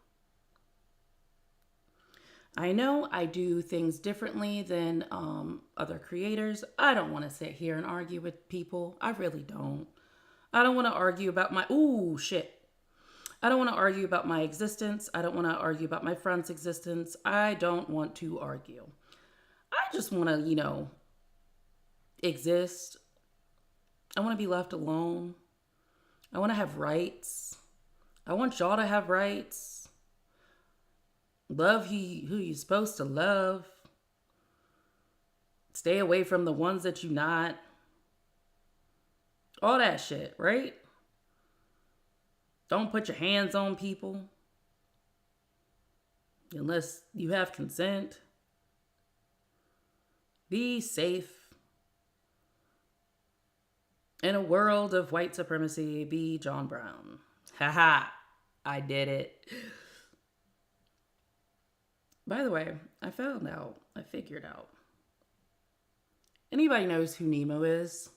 I know I do things differently than other creators. I don't want to sit here and argue with people. I really don't. I don't want to argue about my... Ooh, shit. I don't want to argue about my existence. I don't want to argue about my friend's existence. I don't want to argue. I just want to, exist. I want to be left alone. I want to have rights. I want y'all to have rights. Love who you're supposed to love. Stay away from the ones that you're not. All that shit, right? Don't put your hands on people unless you have consent. Be safe. In a world of white supremacy, be John Brown. Haha, I did it. By the way, I figured out. Anybody knows who Nemo is?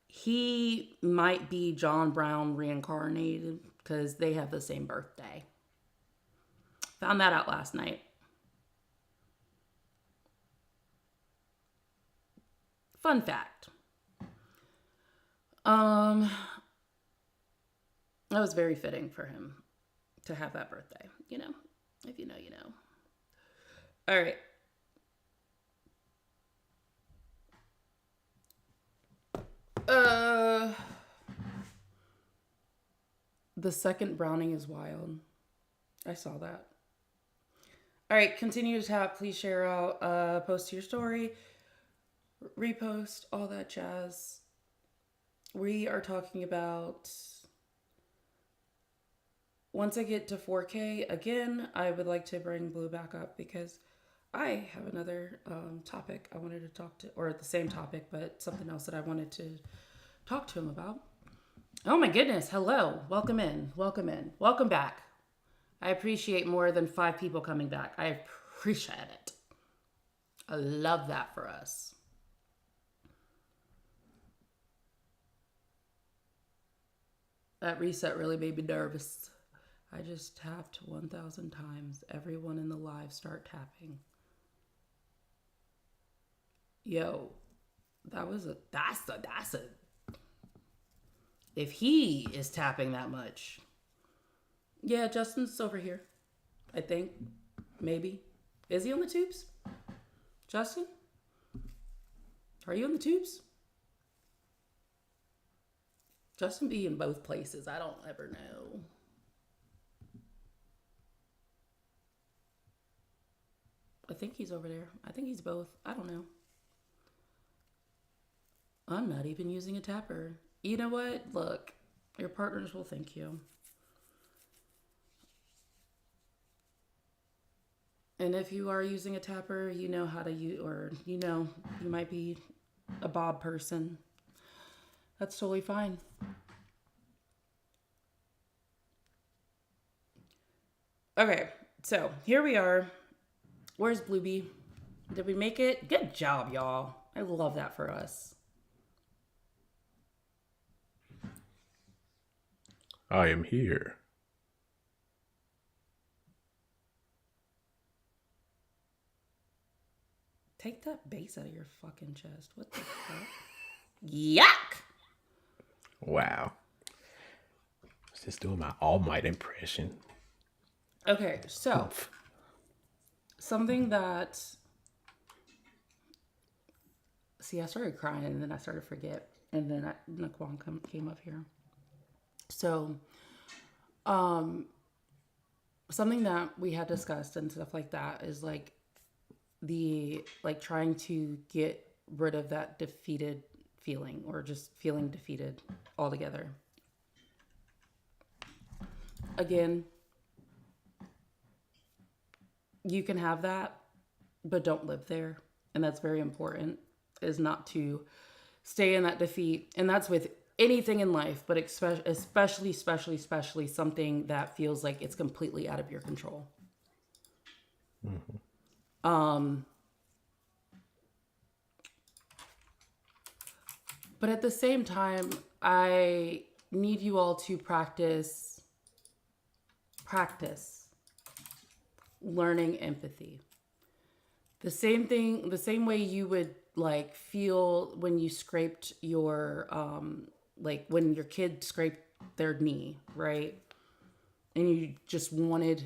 He might be John Brown reincarnated because they have the same birthday. Found that out last night. Fun fact. That was very fitting for him to have that birthday. If you know, you know. All right. The second browning is wild. I saw that. All right, continue to tap. Please share out. Post to your story. Repost. All that jazz. We are talking about once I get to 4K again, I would like to bring Blue back up because I have another topic I wanted to talk to, or the same topic, but something else that I wanted to talk to him about. Oh my goodness. Hello. Welcome in. Welcome in. Welcome back. I appreciate more than 5 people coming back. I appreciate it. I love that for us. That reset really made me nervous. I just tapped 1,000 times. Everyone in the live start tapping. Yo, that's a. If he is tapping that much. Yeah, Justin's over here. I think. Maybe. Is he on the tubes? Justin? Are you on the tubes? Justin be in both places. I don't ever know. I think he's over there. I think he's both. I don't know. I'm not even using a tapper. You know what? Look, your partners will thank you. And if you are using a tapper, you know how to use, or you might be a bob person. That's totally fine. Okay, so here we are. Where's Bluebee? Did we make it? Good job, y'all. I love that for us. I am here. Take that bass out of your fucking chest. What the fuck? Yuck! Wow. I was just doing my All Might impression. Okay, so something that... See, I started crying and then I started to forget. And then Naquan came up here. So, something that we had discussed and stuff like that is like trying to get rid of that defeated feeling or just feeling defeated altogether. Again, you can have that, but don't live there. And that's very important, is not to stay in that defeat. And that's with anything in life, but especially something that feels like it's completely out of your control. Mm-hmm. But at the same time, I need you all to practice learning empathy. The same way you would like feel when you scraped your like when your kid scraped their knee, right? And you just wanted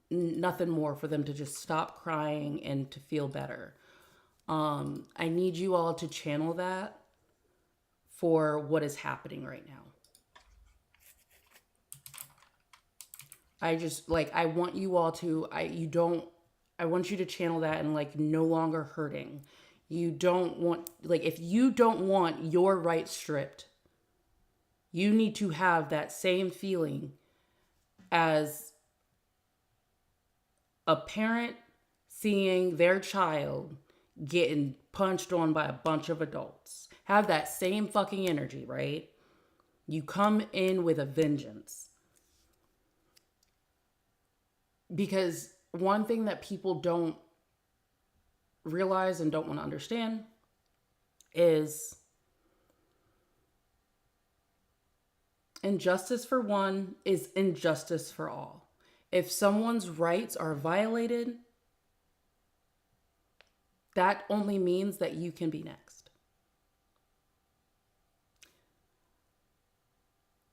nothing more for them to just stop crying and to feel better. I need you all to channel that for what is happening right now. I want you all to, I want you to channel that and like no longer hurting. You don't want, like, if you don't want your rights stripped, you need to have that same feeling as a parent seeing their child getting punched on by a bunch of adults. Have that same fucking energy, right? You come in with a vengeance. Because one thing that people don't realize and don't want to understand is injustice for one is injustice for all. If someone's rights are violated, that only means that you can be next.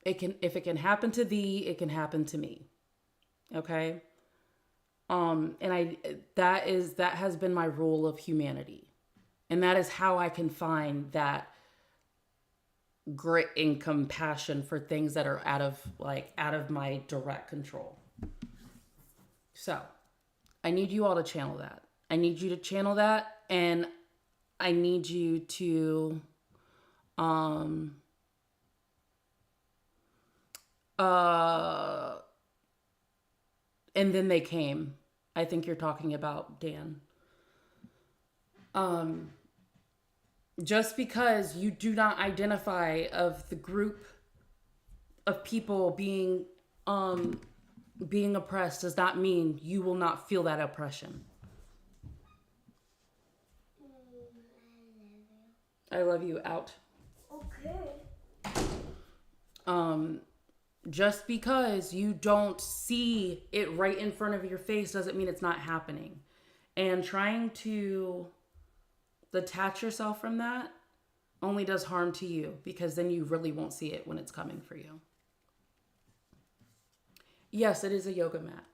If it can happen to thee, it can happen to me. Okay? And that has been my rule of humanity. And that is how I can find that grit and compassion for things that are out of my direct control. So, I need you all to channel that. I need you to channel that, and I need you to and then they came. I think you're talking about Dan. Just because you do not identify of the group of people being oppressed does not mean you will not feel that oppression. I love you. Out. Okay. Just because you don't see it right in front of your face doesn't mean it's not happening. And trying to detach yourself from that only does harm to you, because then you really won't see it when it's coming for you. Yes, it is a yoga mat.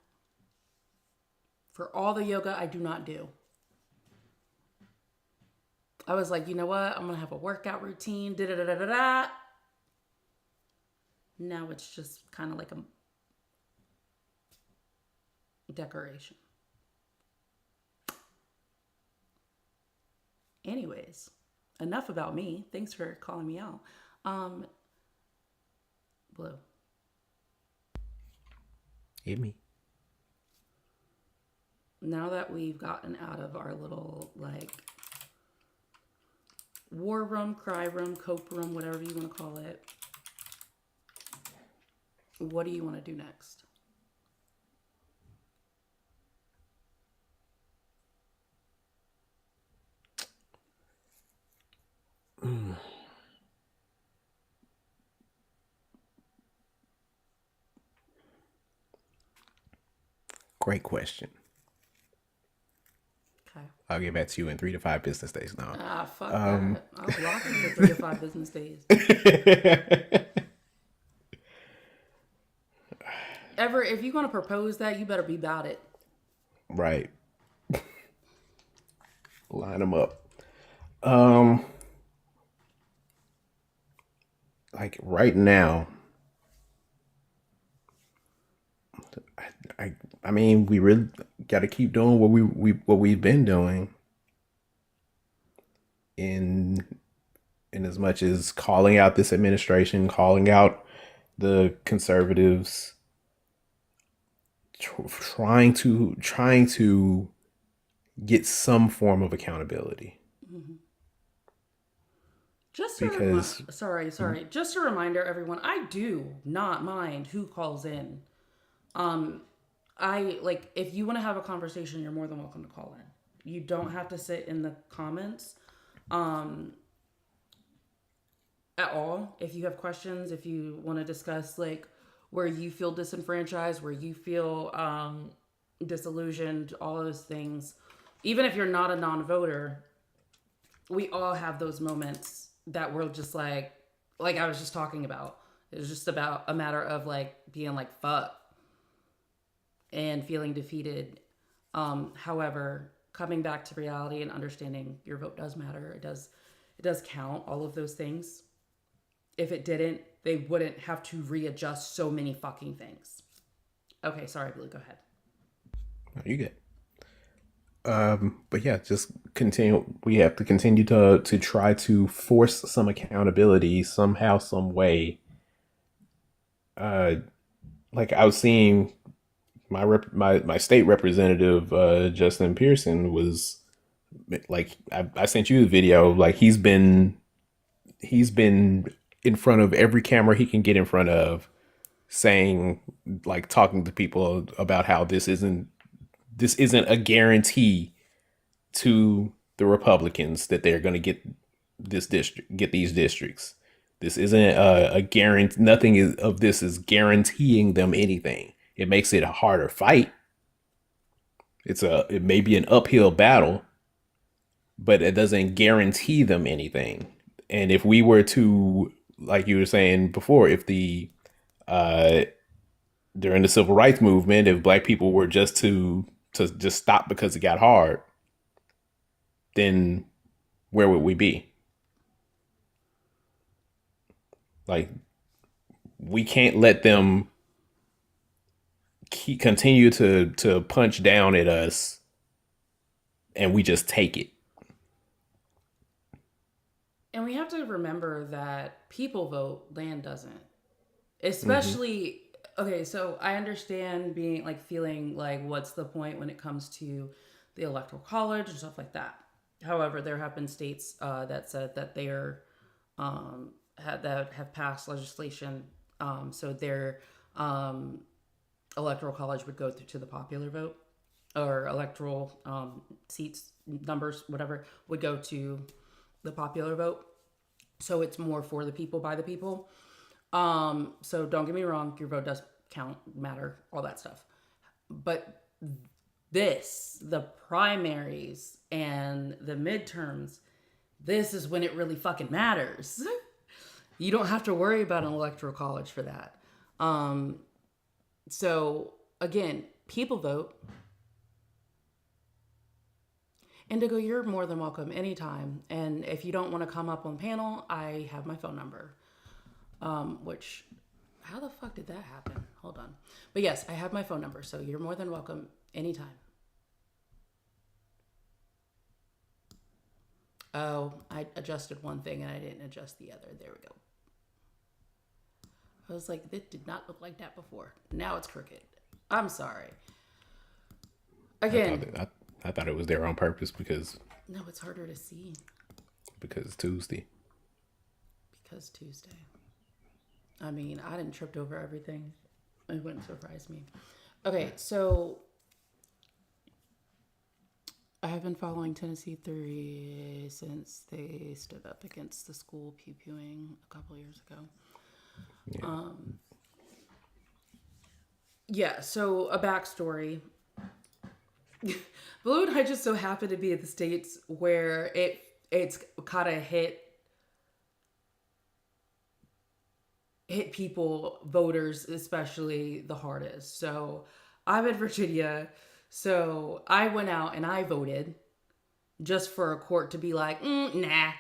For all the yoga I do not do. I was like, you know what? I'm going to have a workout routine. Da-da-da-da-da-da. Now it's just kind of like a decoration. Anyways, enough about me. Thanks for calling me out. Blue. Hit me. Now that we've gotten out of our little, like, war room, cry room, cope room, whatever you want to call it, what do you want to do next? Great question. Okay. I'll get back to you in 3 to 5 business days now. Fuck that. I'll block you for 3 to 5 business days. Ever, if you're going to propose that, you better be about it. Right. Line them up. Like right now, I mean, we really got to keep doing what we've been doing. In as much as calling out this administration, calling out the conservatives, trying to get some form of accountability. Just because sorry. Just a reminder, everyone. I do not mind who calls in. I like, if you want to have a conversation, you're more than welcome to call in. You don't have to sit in the comments, at all. If you have questions, if you want to discuss like where you feel disenfranchised, where you feel disillusioned, all those things. Even if you're not a non-voter, we all have those moments that we're just like I was just talking about. It was just about a matter of like being like, fuck, and feeling defeated. However, coming back to reality and understanding your vote does matter. It does count, all of those things. If it didn't, they wouldn't have to readjust so many fucking things. Okay, sorry, Blue, go ahead. No, you good. But yeah, just continue. We have to continue to try to force some accountability somehow, some way. Like I was seeing my state representative, Justin Pearson, was like, I sent you the video. Like he's been in front of every camera he can get in front of, saying, like, talking to people about how this isn't a guarantee to the Republicans that they're going to get these districts. This isn't a guarantee. Nothing of this is guaranteeing them anything. It makes it a harder fight. It may be an uphill battle, but it doesn't guarantee them anything. And if we were to, like you were saying before, if during the civil rights movement, if black people were just to just stop because it got hard, then where would we be? Like, we can't let them continue to punch down at us and we just take it. And we have to remember that people vote, land doesn't. Especially Okay, so I understand being like feeling like what's the point when it comes to the electoral college and stuff like that. However, there have been states that said that they are that have passed legislation, so their electoral college would go through to the popular vote, or electoral seats numbers, whatever, would go to the popular vote. So it's more for the people by the people. So don't get me wrong, your vote does count, matter, all that stuff. But the primaries and the midterms, this is when it really fucking matters. You don't have to worry about an electoral college for that. So again, people vote. Indigo, you're more than welcome anytime. And if you don't want to come up on panel, I have my phone number. Which, how the fuck did that happen? Hold on. But yes, I have my phone number, so you're more than welcome anytime. Oh, I adjusted one thing and I didn't adjust the other. There we go. I was like, it did not look like that before. Now it's crooked. I'm sorry. Again. I thought it was there on purpose because No, it's harder to see. Because Tuesday. Because Tuesday. I mean, I didn't tripped over everything. It wouldn't surprise me. Okay, so I have been following Tennessee 3 since they stood up against the school pew-pewing a couple years ago. Yeah, so a backstory. Blue and I just so happen to be in the states where it's kind of hit people, voters especially, the hardest. So I'm in Virginia, so I went out and I voted just for a court to be like, nah.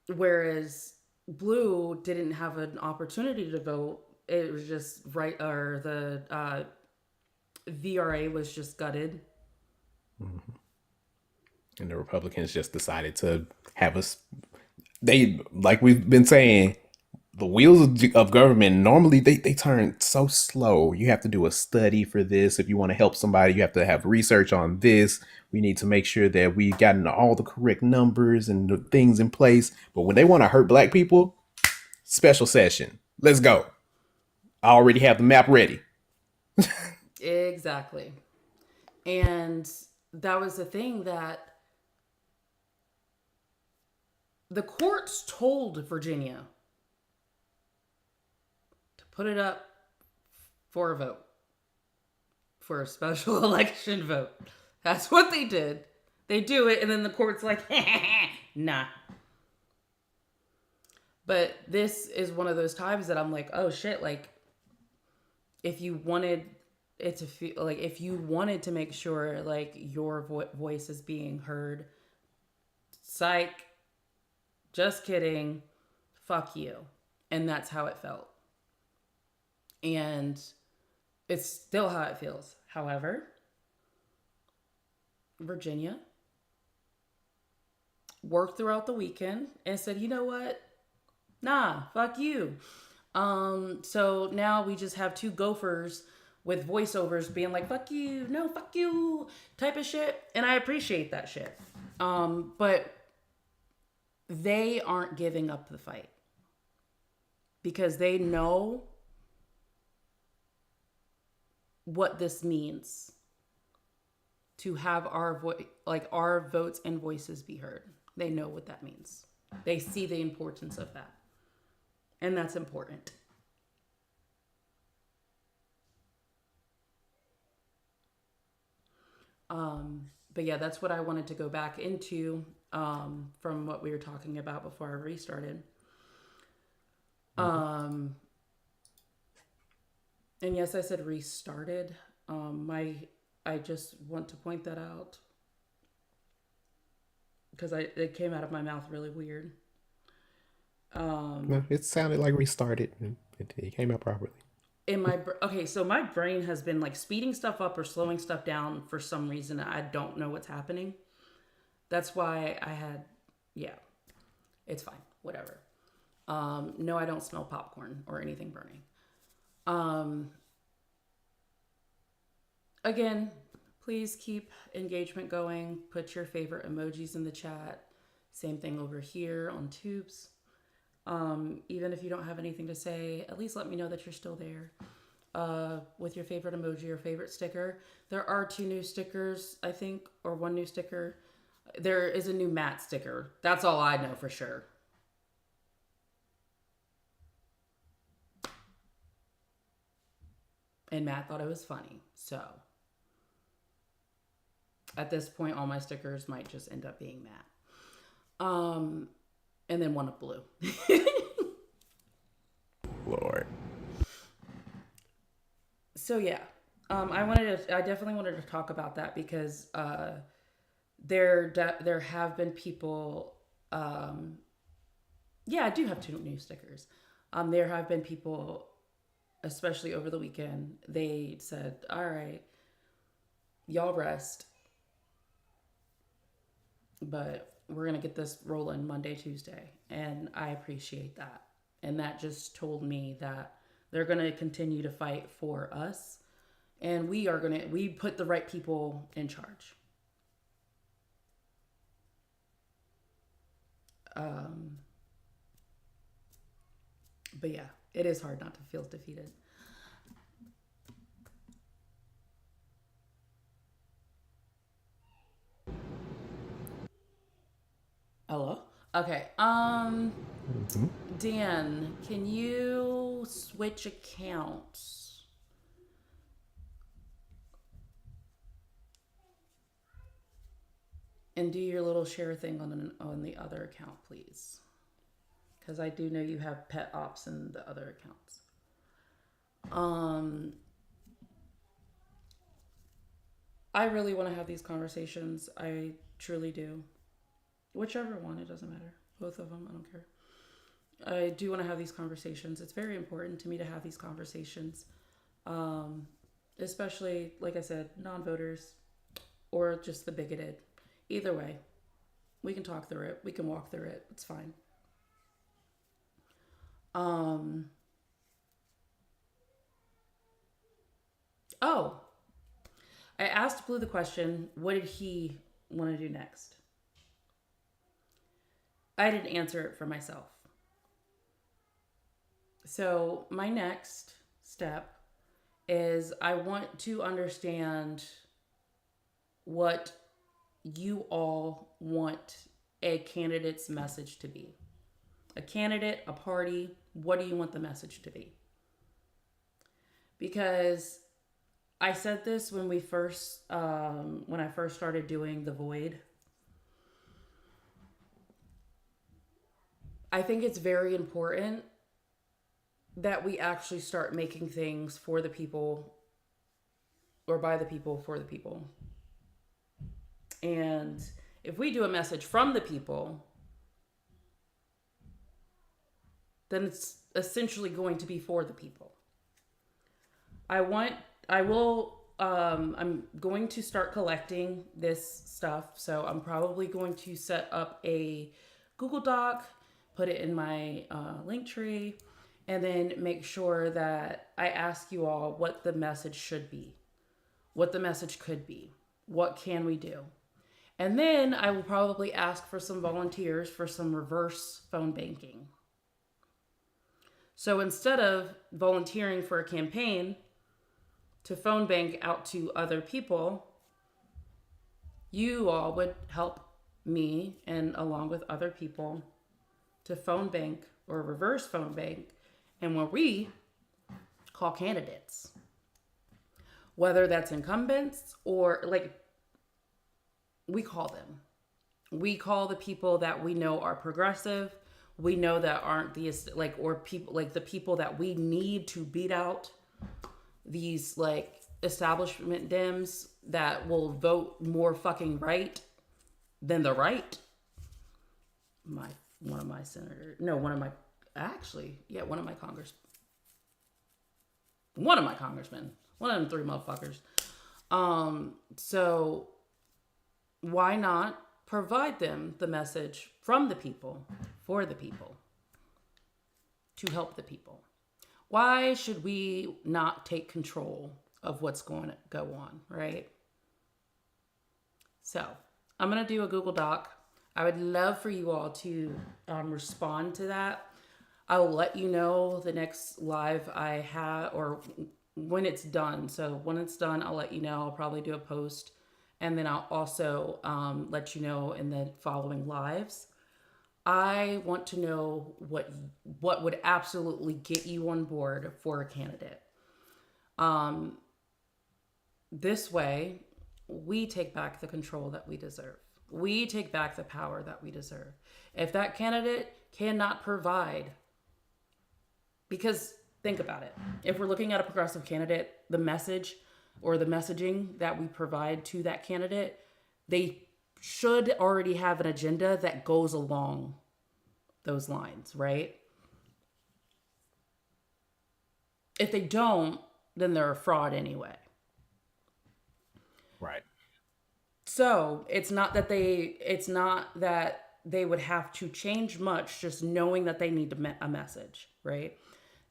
Whereas Blue didn't have an opportunity to vote. It was just right, or the VRA was just gutted. Mm-hmm. And the Republicans just decided to have us. They, like we've been saying, the wheels of government normally they turn so slow. You have to do a study for this. If you want to help somebody, you have to have research on this. We need to make sure that we've gotten all the correct numbers and the things in place. But when they want to hurt black people, special session. Let's go. I already have the map ready. Exactly. And that was the thing that the courts told Virginia to put it up for a vote, for a special election vote. That's what they did. They do it, and then the court's like, nah. But this is one of those times that I'm like, oh shit, like, if you wanted it to feel like, if you wanted to make sure like your voice is being heard, psych, just kidding, fuck you. And that's how it felt. And it's still how it feels. However, Virginia worked throughout the weekend and said, you know what? Nah, fuck you. So now we just have two gophers with voiceovers being like, fuck you, no, fuck you, type of shit. And I appreciate that shit. But they aren't giving up the fight because they know what this means to have our our votes and voices be heard. They know what that means. They see the importance of that. And that's important. But yeah, that's what I wanted to go back into from what we were talking about before I restarted. And yes, I said restarted. I just want to point that out because it came out of my mouth really weird. No, it sounded like restarted. It came out properly. So my brain has been like speeding stuff up or slowing stuff down for some reason. I don't know what's happening. That's why it's fine, whatever. No, I don't smell popcorn or anything burning. Um, Again, please keep engagement going. Put your favorite emojis in the chat. Same thing over here on Tubes. Even if you don't have anything to say, at least let me know that you're still there. With your favorite emoji or favorite sticker. There are 2 new stickers, I think, or 1 new sticker. There is a new Matt sticker. That's all I know for sure. And Matt thought it was funny. So at this point, all my stickers might just end up being Matt. And then one of blue. Lord. So yeah, I definitely wanted to talk about that because there have been people. Yeah, I do have 2 new stickers. There have been people, especially over the weekend. They said, "All right, y'all rest, but we're gonna get this rolling Monday, Tuesday," and I appreciate that. And that just told me that they're gonna continue to fight for us, and we put the right people in charge. But yeah, it is hard not to feel defeated. Hello? Okay. Dan, can you switch accounts? And do your little share thing on the other account, please. Because I do know you have pet ops in the other accounts. I really want to have these conversations. I truly do. Whichever one, it doesn't matter. Both of them, I don't care. I do want to have these conversations. It's very important to me to have these conversations. Especially, like I said, non-voters or just the bigoted. Either way, we can talk through it. We can walk through it. It's fine. Oh, I asked Blue the question, what did he want to do next? I didn't answer it for myself. So my next step is I want to understand what you all want a candidate's message to be. A candidate, a party, what do you want the message to be? Because I said this when I first started doing The Void. I think it's very important that we actually start making things for the people or by the people for the people. And if we do a message from the people, then it's essentially going to be for the people. I'm going to start collecting this stuff. So I'm probably going to set up a Google Doc, put it in my Linktree, and then make sure that I ask you all what the message should be, what the message could be, what can we do? And then I will probably ask for some volunteers for some reverse phone banking. So instead of volunteering for a campaign to phone bank out to other people, you all would help me and along with other people to phone bank or reverse phone bank, and where we call candidates, whether that's incumbents or we call them. We call the people that we know are progressive. We know that aren't the people that we need to beat out these establishment Dems that will vote more fucking right than the right. One of my congressmen. One of them 3 motherfuckers. So why not provide them the message from the people for the people? to help the people. Why should we not take control of what's going to go on, right? So I'm going to do a Google Doc. I would love for you all to respond to that. I will let you know the next live I have, or when it's done. So when it's done, I'll let you know. I'll probably do a post, and then I'll also let you know in the following lives. I want to know what would absolutely get you on board for a candidate. This way, we take back the control that we deserve. We take back the power that we deserve. If that candidate cannot provide, because think about it. If we're looking at a progressive candidate, the message or the messaging that we provide to that candidate, they should already have an agenda that goes along those lines, right? If they don't, then they're a fraud anyway. Right. So it's not that they would have to change much, just knowing that they need a message, right?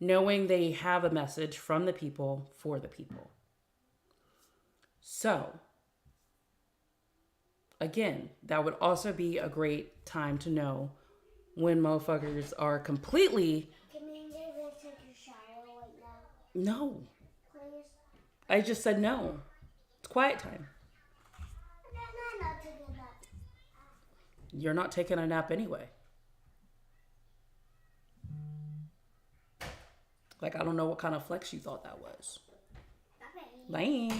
Knowing they have a message from the people for the people. So again, that would also be a great time to know when motherfuckers are completely... Can you even take a shower right now? No. Please? I just said no. It's quiet time. I'm not taking that. You're not taking a nap anyway. Like, I don't know what kind of flex you thought that was. Bye.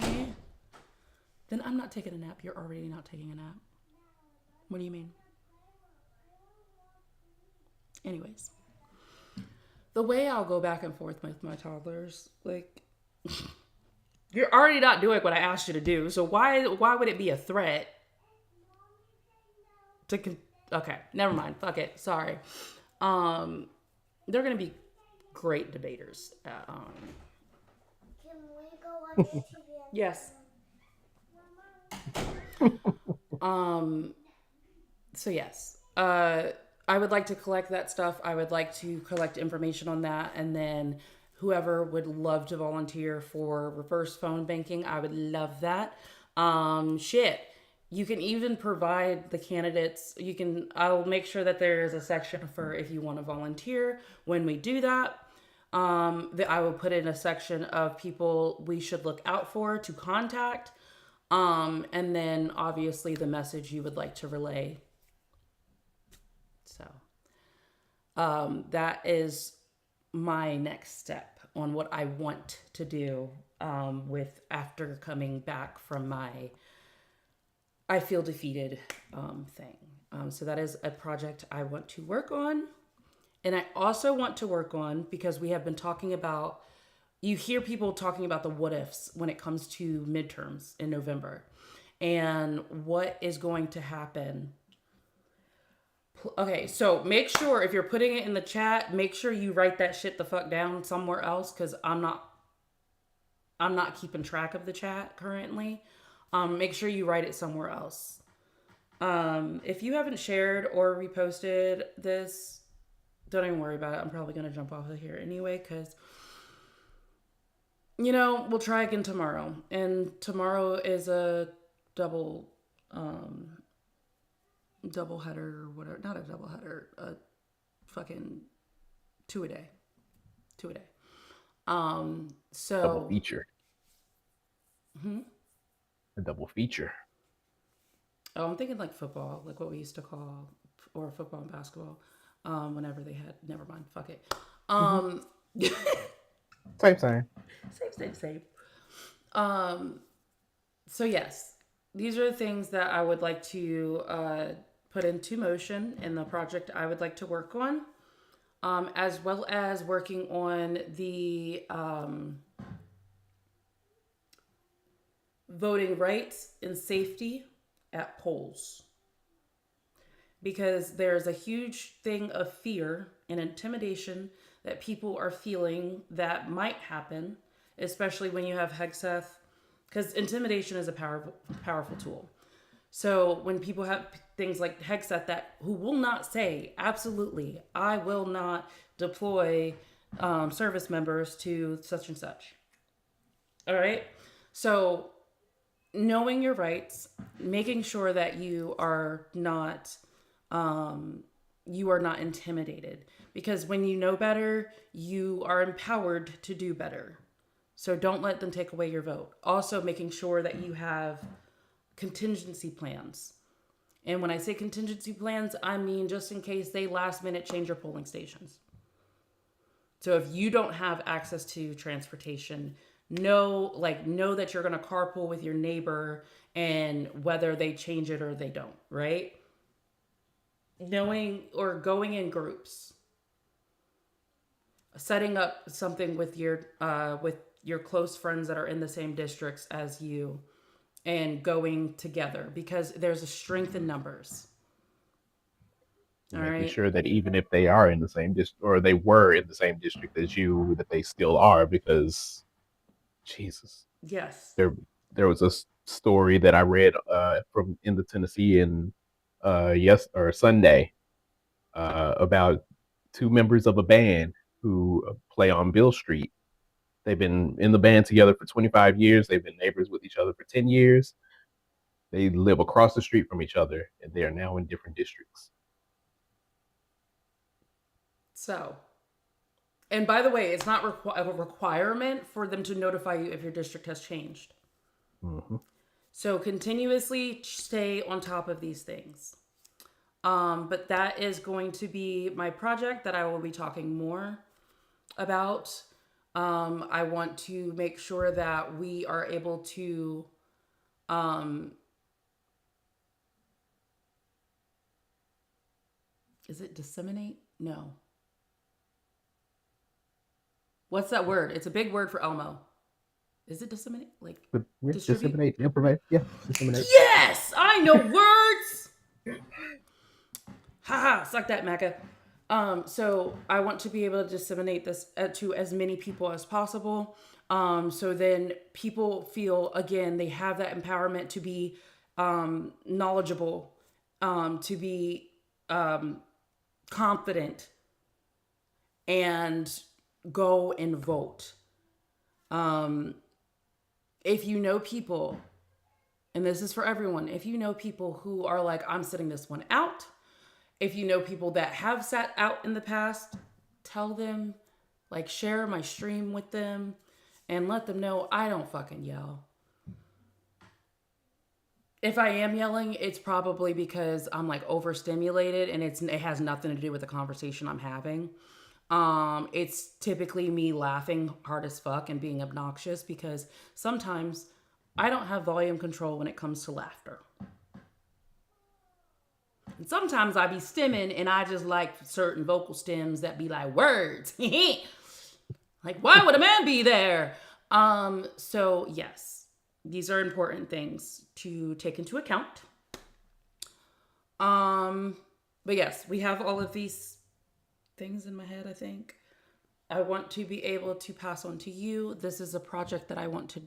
Then I'm not taking a nap. You're already not taking a nap. What do you mean? Anyways. The way I'll go back and forth with my toddlers, like, you're already not doing what I asked you to do. So why would it be a threat to... Okay, never mind. Fuck it. Sorry. They're going to be great debaters. Can we go watch TV? Yes. So yes, I would like to collect that stuff. I would like to collect information on that. And then whoever would love to volunteer for reverse phone banking, I would love that. You can even provide the candidates. I'll make sure that there is a section for if you want to volunteer when we do that. That I will put in a section of people we should look out for to contact. And then obviously the message you would like to relay. So, that is my next step on what I want to do, with after coming back from my I feel defeated, thing. So that is a project I want to work on. And I also want to work on, because we have been talking about, you hear people talking about the what ifs when it comes to midterms in November and what is going to happen. Okay, so make sure if you're putting it in the chat, make sure you write that shit the fuck down somewhere else, because I'm not keeping track of the chat currently. Make sure you write it somewhere else. If you haven't shared or reposted this, don't even worry about it. I'm probably going to jump off of here anyway, because, we'll try again tomorrow. And tomorrow is a double header or whatever. Not a double header, a fucking two a day. So double feature. A double feature. Oh, I'm thinking like football, like what we used to call, or football and basketball. Whenever they had, never mind, fuck it. Same. So yes, these are the things that I would like to put into motion in the project I would like to work on, as well as working on the voting rights and safety at polls. Because there's a huge thing of fear and intimidation that people are feeling that might happen, especially when you have Hegseth, because intimidation is a powerful tool. So when people have things like Hegseth who will not say, absolutely, I will not deploy service members to such and such. All right. So knowing your rights, making sure that you are not intimidated, because when you know better, you are empowered to do better. So don't let them take away your vote. Also making sure that you have contingency plans. And when I say contingency plans, I mean just in case they last minute change your polling stations. So if you don't have access to transportation, know that you're going to carpool with your neighbor, and whether they change it or they don't, right? Knowing or going in groups, setting up something with your close friends that are in the same districts as you, and going together, because there's a strength in numbers. All Making right. sure that even if they are in the same district, or they were in the same district as you, that they still are, because Jesus, Yes. there was a story that I read from in the Tennessean Sunday about two members of a band who play on Bill Street. They've been in the band together for 25 years. They've been neighbors with each other for 10 years. They live across the street from each other, and they are now in different districts. So, and by the way, it's not a requirement for them to notify you if your district has changed. Mm-hmm. So continuously stay on top of these things. But that is going to be my project that I will be talking more about. I want to make sure that we are able to is it disseminate? No. What's that word? It's a big word for Elmo. Is it disseminate? Like Disseminate information. Yeah, disseminate. Yes, I know words. Haha, suck that, Mecca. So I want to be able to disseminate this to as many people as possible. So then people feel, again, they have that empowerment to be knowledgeable, to be confident, and go and vote. If you know people, and this is for everyone, if you know people who are like, I'm sitting this one out, if you know people that have sat out in the past, tell them, like, share my stream with them and let them know I don't fucking yell. If I am yelling, it's probably because I'm like overstimulated, and it has nothing to do with the conversation I'm having. It's typically me laughing hard as fuck and being obnoxious, because sometimes I don't have volume control when it comes to laughter. And sometimes I be stimming, and I just like certain vocal stems that be like words. Like, why would a man be there? So yes, these are important things to take into account. But yes, we have all of these things in my head, I think. I want to be able to pass on to you. This is a project that I want to,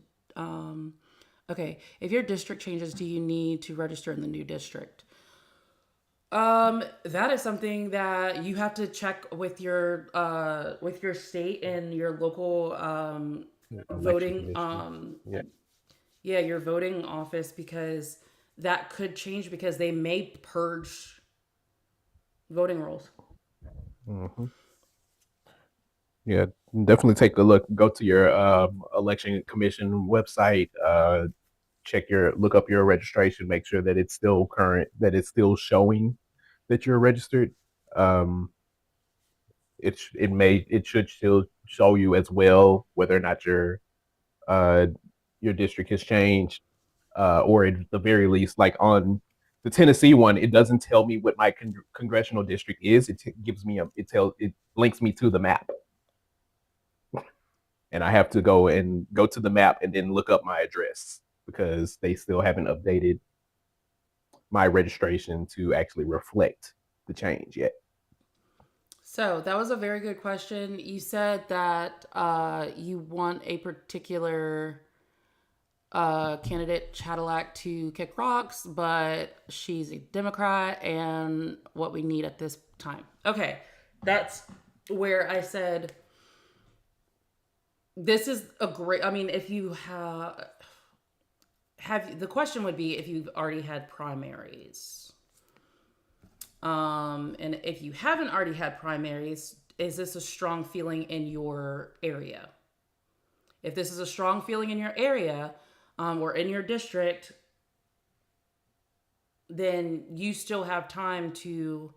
okay, if your district changes, do you need to register in the new district? That is something that you have to check with your state and your local, voting, your voting office, because that could change, because they may purge voting rolls. Mm-hmm. Yeah, definitely take a look. Go to your election commission website. Look up your registration. Make sure that it's still current. That it's still showing that you're registered. It should still show you as well whether or not your district has changed, or at the very least, like on the Tennessee one, it doesn't tell me what my congressional district is. It links me to the map, and I have to go to the map and then look up my address, because they still haven't updated my registration to actually reflect the change yet. So that was a very good question. You said that you want a particular candidate, Cadillac, to kick rocks, but she's a Democrat, and what we need at this time. Okay, that's where I said, this is a great, I mean, if you have the question would be if you've already had primaries. And if you haven't already had primaries, is this a strong feeling in your area? If this is a strong feeling in your area, or in your district, then you still have time to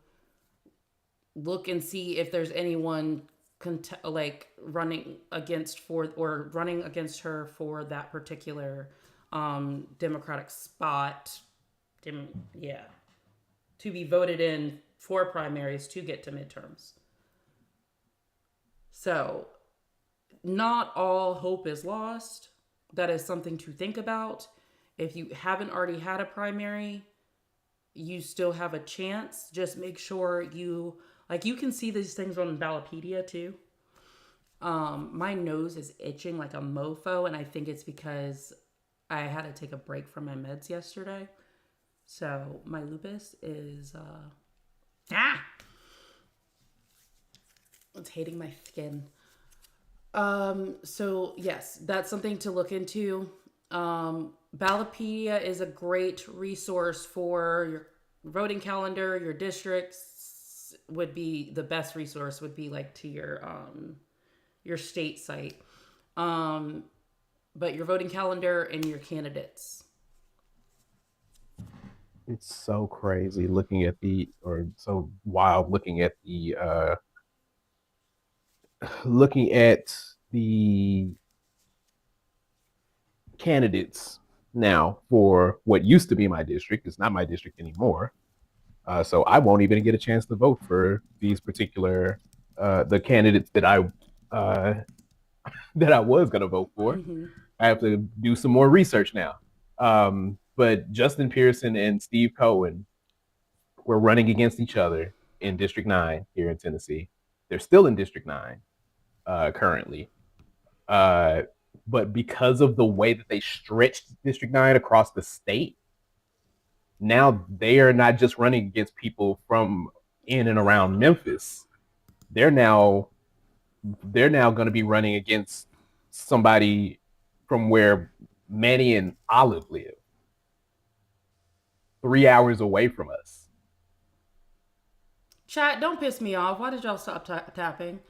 look and see if there's anyone like running against her for that particular Democratic spot. Yeah, to be voted in for primaries to get to midterms. So, not all hope is lost. That is something to think about. If you haven't already had a primary, you still have a chance. Just make sure you can see these things on Ballotpedia too. My nose is itching like a mofo, and I think it's because I had to take a break from my meds yesterday. So my lupus is it's hating my skin. So yes, that's something to look into. Ballotpedia is a great resource for your voting calendar. Your districts would be the best resource would be like to your state site. But your voting calendar and your candidates. It's so crazy looking at so wild looking at the candidates now for what used to be my district. It's not my district anymore. So I won't even get a chance to vote for these particular the candidates that I was going to vote for. Mm-hmm. I have to do some more research now. But Justin Pearson and Steve Cohen were running against each other in District 9 here in Tennessee. They're still in District 9 currently. But because of the way that they stretched District 9 across the state, now they are not just running against people from in and around Memphis. They're now going to be running against somebody from where Manny and Olive live, 3 hours away from us. Chat, don't piss me off. Why did y'all stop tapping?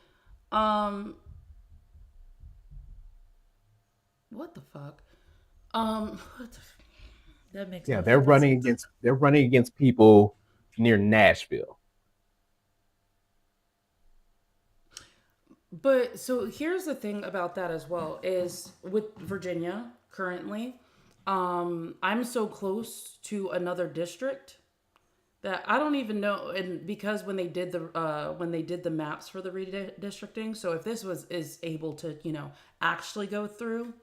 What the fuck? That makes no they're running sense. against people near Nashville. But so here's the thing about that as well is with Virginia currently, I'm so close to another district that I don't even know. And because when they did the maps for the redistricting, so if this is able to actually go through,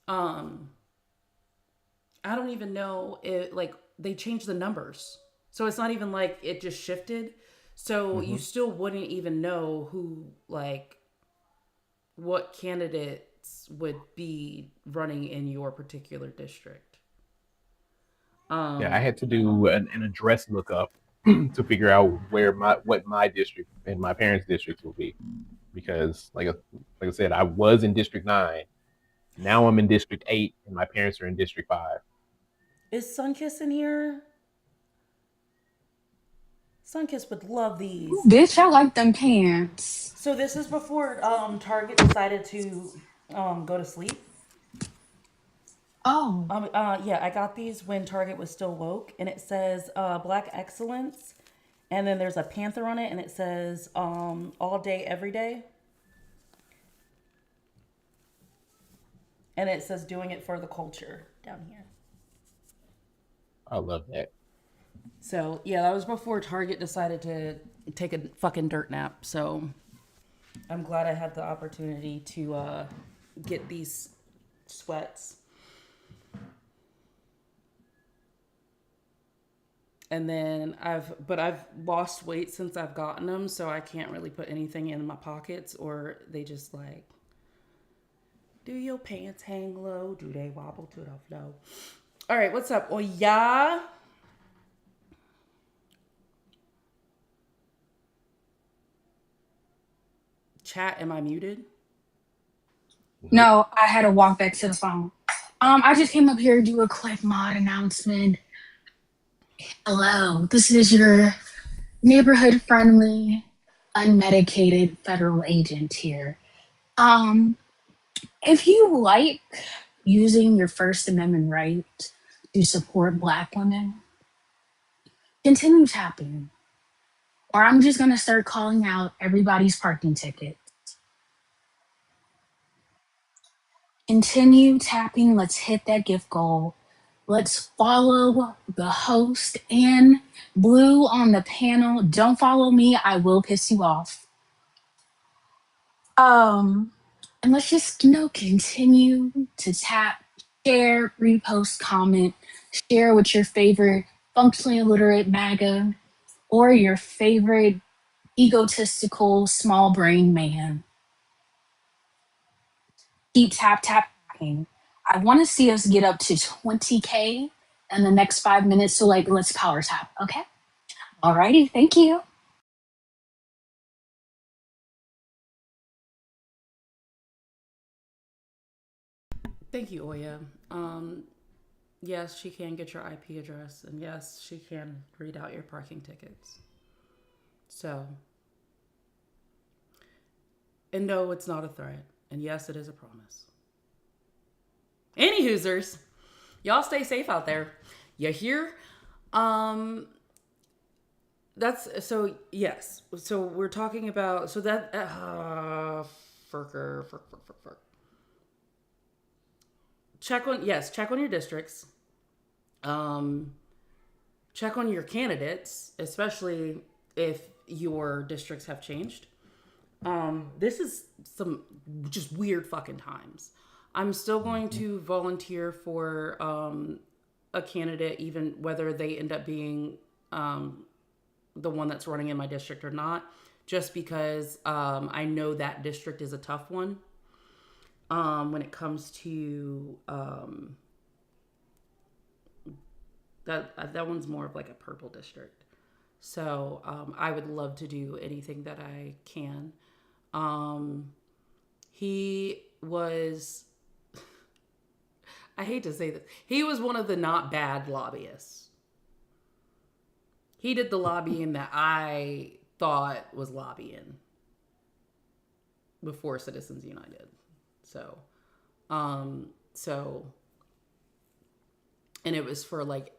I don't even know it, like they changed the numbers. So it's not even like it just shifted. So you still wouldn't even know who, like, what candidates would be running in your particular district. I had to do an address lookup to figure out what my district and my parents' districts will be, because like I said, I was in District 9. Now I'm in District 8, and my parents are in District 5. Is Sunkiss in here? Sunkiss would love these. Bitch, I like them pants. So this is before Target decided to go to sleep. Oh. Yeah, I got these when Target was still woke, and it says Black Excellence, and then there's a panther on it, and it says all day, every day, and it says doing it for the culture down here. I love that. So yeah, that was before Target decided to take a fucking dirt nap. So I'm glad I had the opportunity to get these sweats. And then I've lost weight since I've gotten them, so I can't really put anything in my pockets, or they just like, do your pants hang low? Do they wobble to the flow? All right, what's up? Oh yeah. Chat, am I muted? No, I had to walk back to the phone. I just came up here to do a quick mod announcement. Hello, this is your neighborhood friendly, unmedicated federal agent here. Um, if you like using your First Amendment right to support Black women, continue tapping, or I'm just gonna start calling out everybody's parking ticket. Continue tapping. Let's hit that gift goal. Let's follow the host and Blue on the panel. Don't follow me. I will piss you off. Um, and let's just, continue to tap, share, repost, comment, share with your favorite functionally illiterate MAGA or your favorite egotistical small brain man. Keep tapping. I want to see us get up to 20K in the next 5 minutes. So let's power tap. Okay. Alrighty. Thank you. Thank you, Oya. Yes, she can get your IP address, and yes, she can read out your parking tickets. So, and no, it's not a threat, and yes, it is a promise. Any Hoosers, y'all stay safe out there. You hear? That's so. Yes. So we're talking about so that furker. Check on your districts. Check on your candidates, especially if your districts have changed. This is some just weird fucking times. I'm still going to volunteer for a candidate, even whether they end up being the one that's running in my district or not, just because I know that district is a tough one when it comes to that one's more of like a purple district. So I would love to do anything that I can. He was, I hate to say this, he was one of the not bad lobbyists. He did the lobbying that I thought was lobbying before Citizens United. So, and it was for like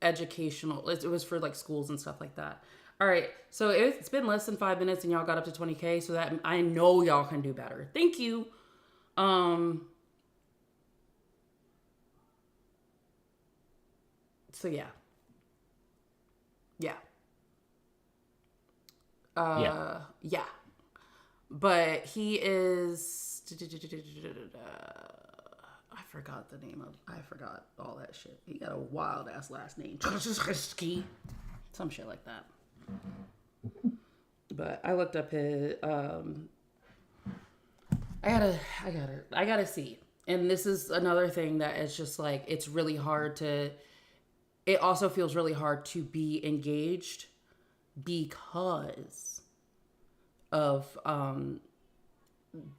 educational, it was for like schools and stuff like that. All right, so it's been less than 5 minutes and y'all got up to 20K, so that I know y'all can do better. Thank you. So yeah. Yeah. But he is, I forgot the name of, I forgot all that shit. He got a wild ass last name. Some shit like that. But I looked up his, I gotta see. And this is another thing that is just like, it's really hard to, it also feels really hard to be engaged because of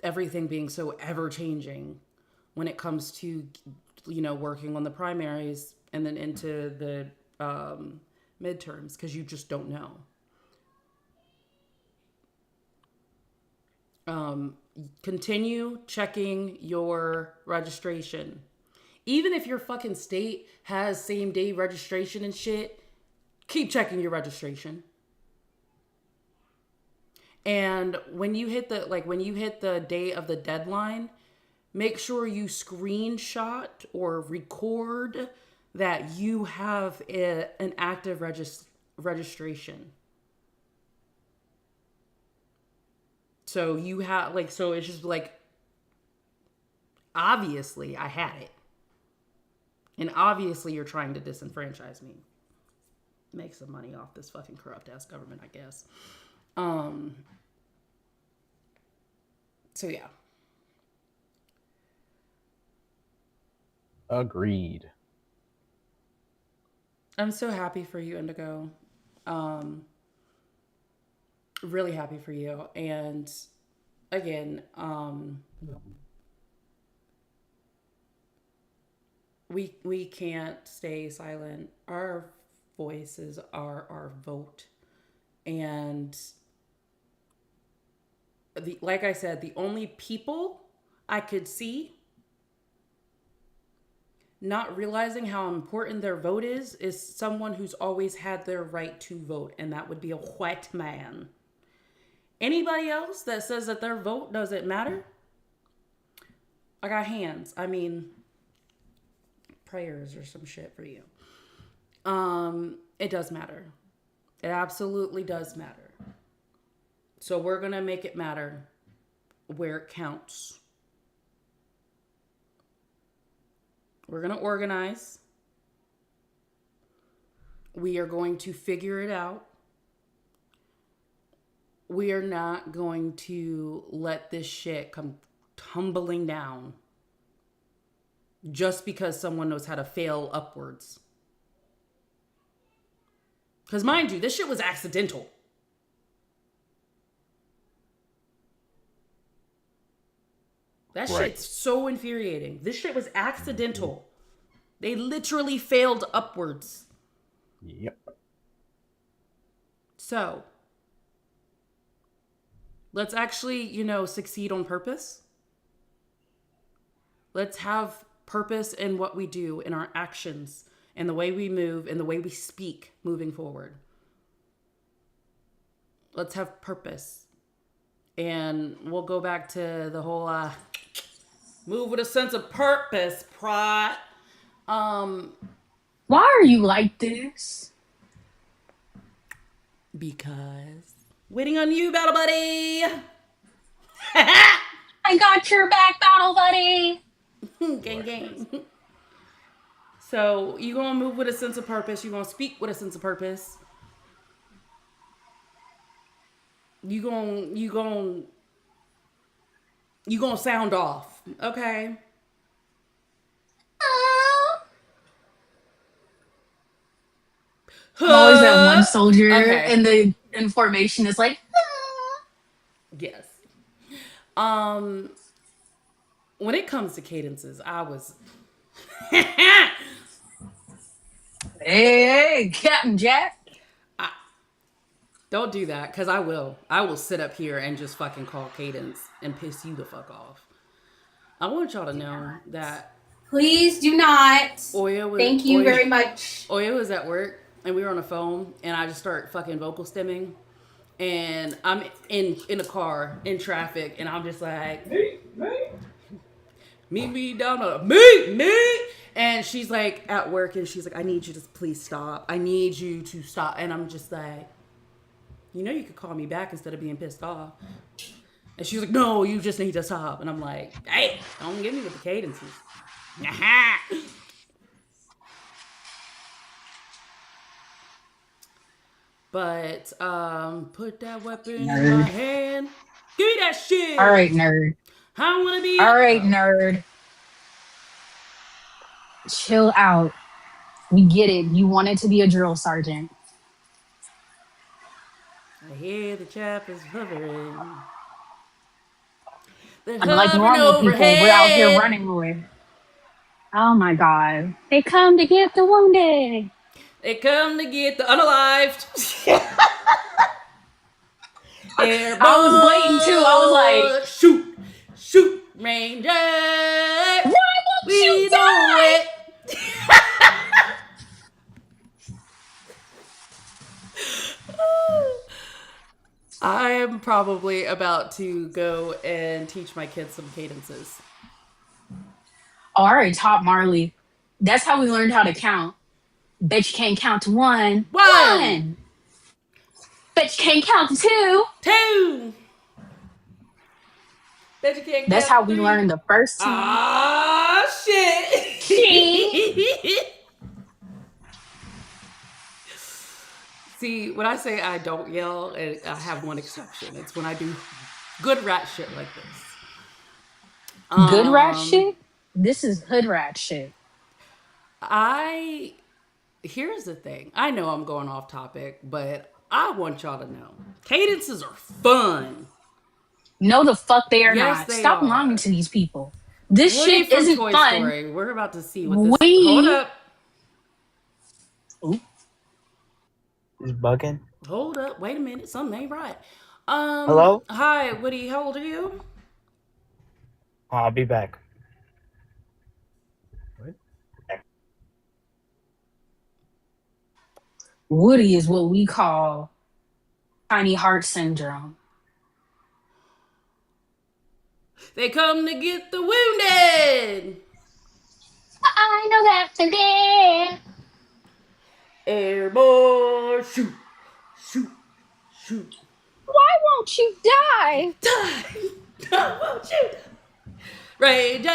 everything being so ever changing when it comes to working on the primaries and then into the midterms, because you just don't know. Continue checking your registration. Even if your fucking state has same day registration and shit, keep checking your registration. And when you hit the day of the deadline, make sure you screenshot or record that you have an active registration. So you have so it's just like, obviously I had it. And obviously you're trying to disenfranchise me. Make some money off this fucking corrupt ass government, I guess. So yeah. Agreed. I'm so happy for you, Indigo. Really happy for you. And again, we can't stay silent. Our voices are our vote. And like I said, the only people I could see not realizing how important their vote is someone who's always had their right to vote, and that would be a white man. Anybody else that says that their vote doesn't matter, I got hands. I mean, prayers or some shit for you. It does matter. It absolutely does matter. So we're gonna make it matter where it counts. We're going to organize. We are going to figure it out. We are not going to let this shit come tumbling down just because someone knows how to fail upwards. Because mind you, this shit was accidental. That shit's so infuriating. This shit was accidental. They literally failed upwards. Yep. So, let's actually, succeed on purpose. Let's have purpose in what we do, in our actions, and the way we move, and the way we speak moving forward. Let's have purpose. And we'll go back to the whole move with a sense of purpose, pride. Why are you like this? Because waiting on you, battle buddy. I got your back, battle buddy. Gang, gang. So you gonna move with a sense of purpose. You gonna speak with a sense of purpose. You gonna sound off, okay? I'm always that one soldier, Okay. and the information is like, Yes. When it comes to cadences, I was hey, Captain Jack. don't do that, because I will sit up here and just fucking call cadence and piss you the fuck off. I want y'all to know that Please do not. Thank you very much. Oya was at work and we were on the phone and I just start fucking vocal stimming and I'm in a car in traffic and I'm just like, meet me down the me. And she's like at work and she's like, I need you to please stop. I need you to stop. And I'm just like, you could call me back instead of being pissed off. And she's like, no, you just need to stop. And I'm like, hey, don't get me with the cadences. But put that weapon in my hand. Give me that shit. All right, nerd. I want to be. All right, nerd. Chill out. We get it. You wanted to be a drill sergeant. I hear the chappers hovering. Unlike normal people, we're out here running away. Oh my god. They come to get the wounded. They come to get the unalived. I was waiting too. I was like, shoot, Ranger. why won't you die? It. I am probably about to go and teach my kids some cadences. Oh, I already taught Marley. That's how we learned how to count. Bet you can't count to one. One. Bet you can't count to two. Two. Bet you can't That's count how we three. learned the first one. Ah, shit. See, when I say I don't yell, I have one exception. It's when I do good rat shit like this. Good rat shit? This is hood rat shit. Here's the thing. I know I'm going off topic, but I want y'all to know. Cadences are fun. No, the fuck they are Yes, not. they Stop are. lying to these people. This Woody shit from isn't Toy fun. Story. We're about to see what this. Hold up. Oop. He's bugging. Hold up. Wait a minute. Something ain't right. Hello? Hi, Woody. How old are you? I'll be back. What? Woody is what we call tiny heart syndrome. They come to get the wounded. I know that today. Airborne, shoot, shoot, shoot. Why won't you die? Die, won't you? Rangers,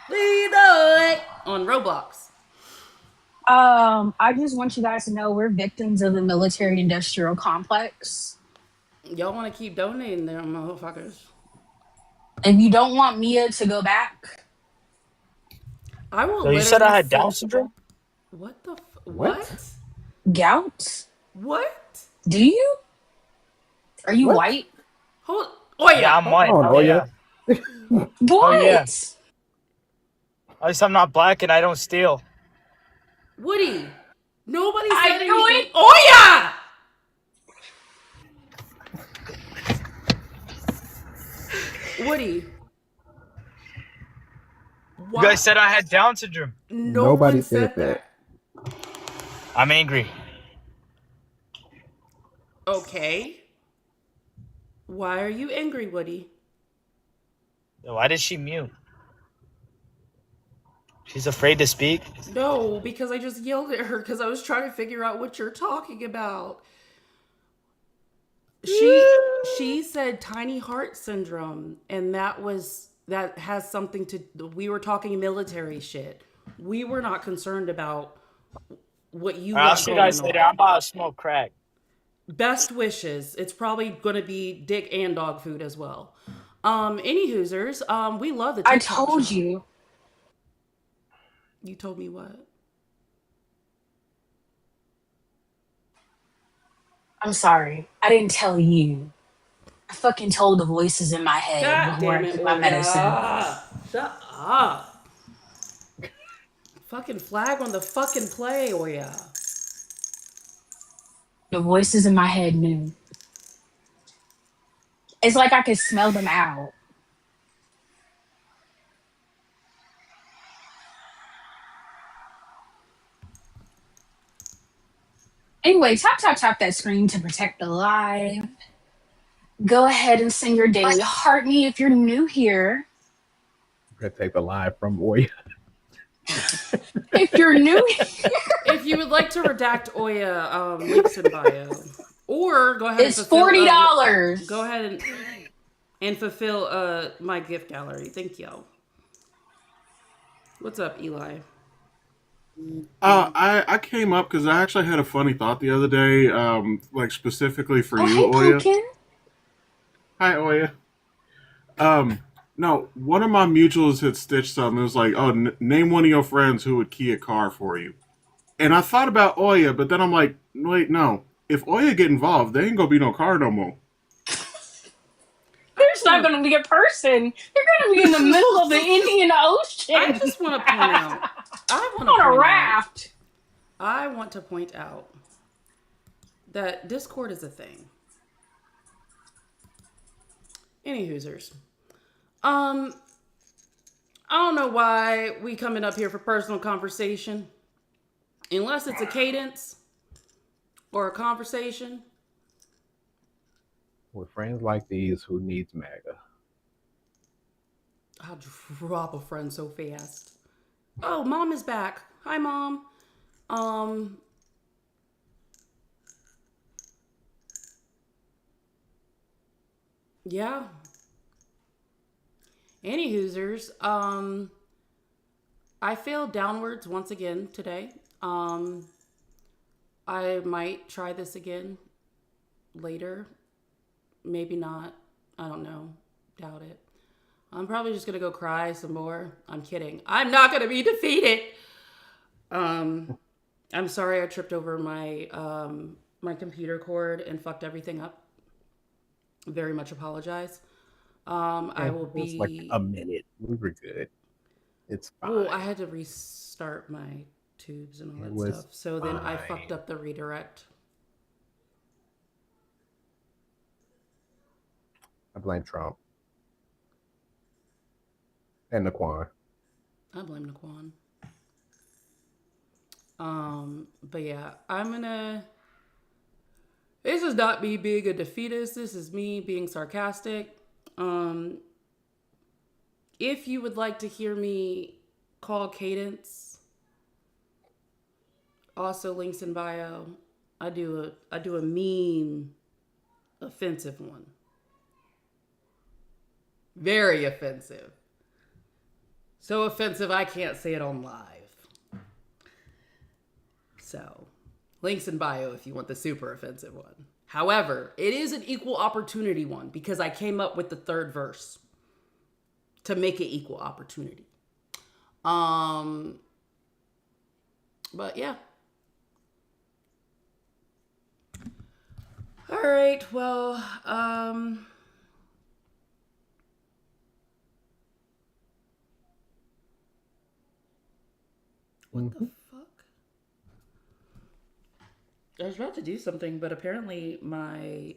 lead the way on Roblox. I just want you guys to know we're victims of the military industrial complex. Y'all want to keep donating them motherfuckers. If you don't want Mia to go back, I will. So you said I had Down syndrome? What the? What? gout? What? Do you? Are you What? white? Hold. Oh yeah. Yeah, I'm white. Hold on, Oh, Oya. yeah. What? yeah. At least I'm not black and I don't steal. Woody. Nobody I said knew anything. it. Oh yeah. Woody. You guys said I had Down syndrome. No Nobody one said said that. I'm angry. Okay. Why are you angry, Woody? Why did she mute? She's afraid to speak? No, because I just yelled at her because I was trying to figure out what you're talking about. She said tiny heart syndrome, and that has something to. We were talking military shit. We were not concerned about what you I'll got see you going guys later. on. I'm about to smoke crack. Best wishes. It's probably going to be dick and dog food as well. Any Hoosers, we love the TikTok I told shop. you. You told me what? I'm sorry. I didn't tell you. I fucking told the voices in my head God before damn I it, took my medicine. Shut up. Fucking flag on the fucking play, Oya. The voices in my head knew. It's like I could smell them out. Anyway, tap that screen to protect the live. Go ahead and sing your daily heart me if you're new here. Protect the live from Oya. If you're new here, If you would like to redact Oya, links in bio. Or go ahead and it's fulfill $40. go ahead and fulfill my gift gallery. Thank y'all. What's up, Eli? I came up because I actually had a funny thought the other day, like specifically for Oh, you, hey, Oya. pumpkin. Hi, Oya. No, one of my mutuals had stitched something. It was like, oh, name one of your friends who would key a car for you. And I thought about Oya, but then I'm like, wait, no. If Oya get involved, there ain't gonna be no car no more. There's not going to be a person. You're going to be in the middle of the Indian Ocean. I just want to point out. On a raft. I want to point out that Discord is a thing. Any Hoosers. I don't know why we coming up here for personal conversation. Unless it's a cadence or a conversation. With friends like these, who needs MAGA? I'll drop a friend so fast. Oh, Mom is back. Hi, Mom. Yeah. Any Hoosers. I failed downwards once again today. I might try this again later. Maybe not. I don't know. Doubt it. I'm probably just gonna go cry some more. I'm kidding. I'm not gonna be defeated. I'm sorry I tripped over my my computer cord and fucked everything up. very much apologize. I Yeah, will it was be. like a minute. We were good. It's Well, I fine. had to restart my tubes and all It that was stuff. So then I fucked fine. up the redirect. I blame Trump and Naquan. I blame Naquan. But yeah, this is not me being a defeatist. This is me being sarcastic. Um, if you would like to hear me call Cadence, also links in bio. I do a mean, offensive one. Very offensive. So offensive I can't say it on live. So, links in bio if you want the super offensive one. However, it is an equal opportunity one because I came up with the third verse to make it equal opportunity. But yeah. All right. Well, what the fuck? I was about to do something, but apparently my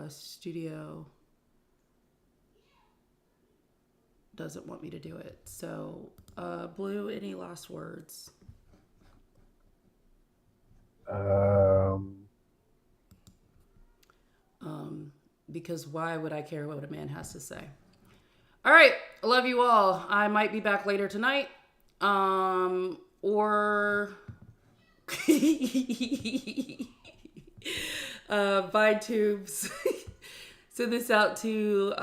studio doesn't want me to do it. So, Blue, any last words? Because why would I care what a man has to say? All right, I love you all. I might be back later tonight, or buy tubes. Send this out to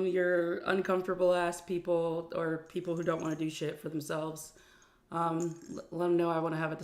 your uncomfortable ass people or people who don't want to do shit for themselves. Let them know I want to have a discussion.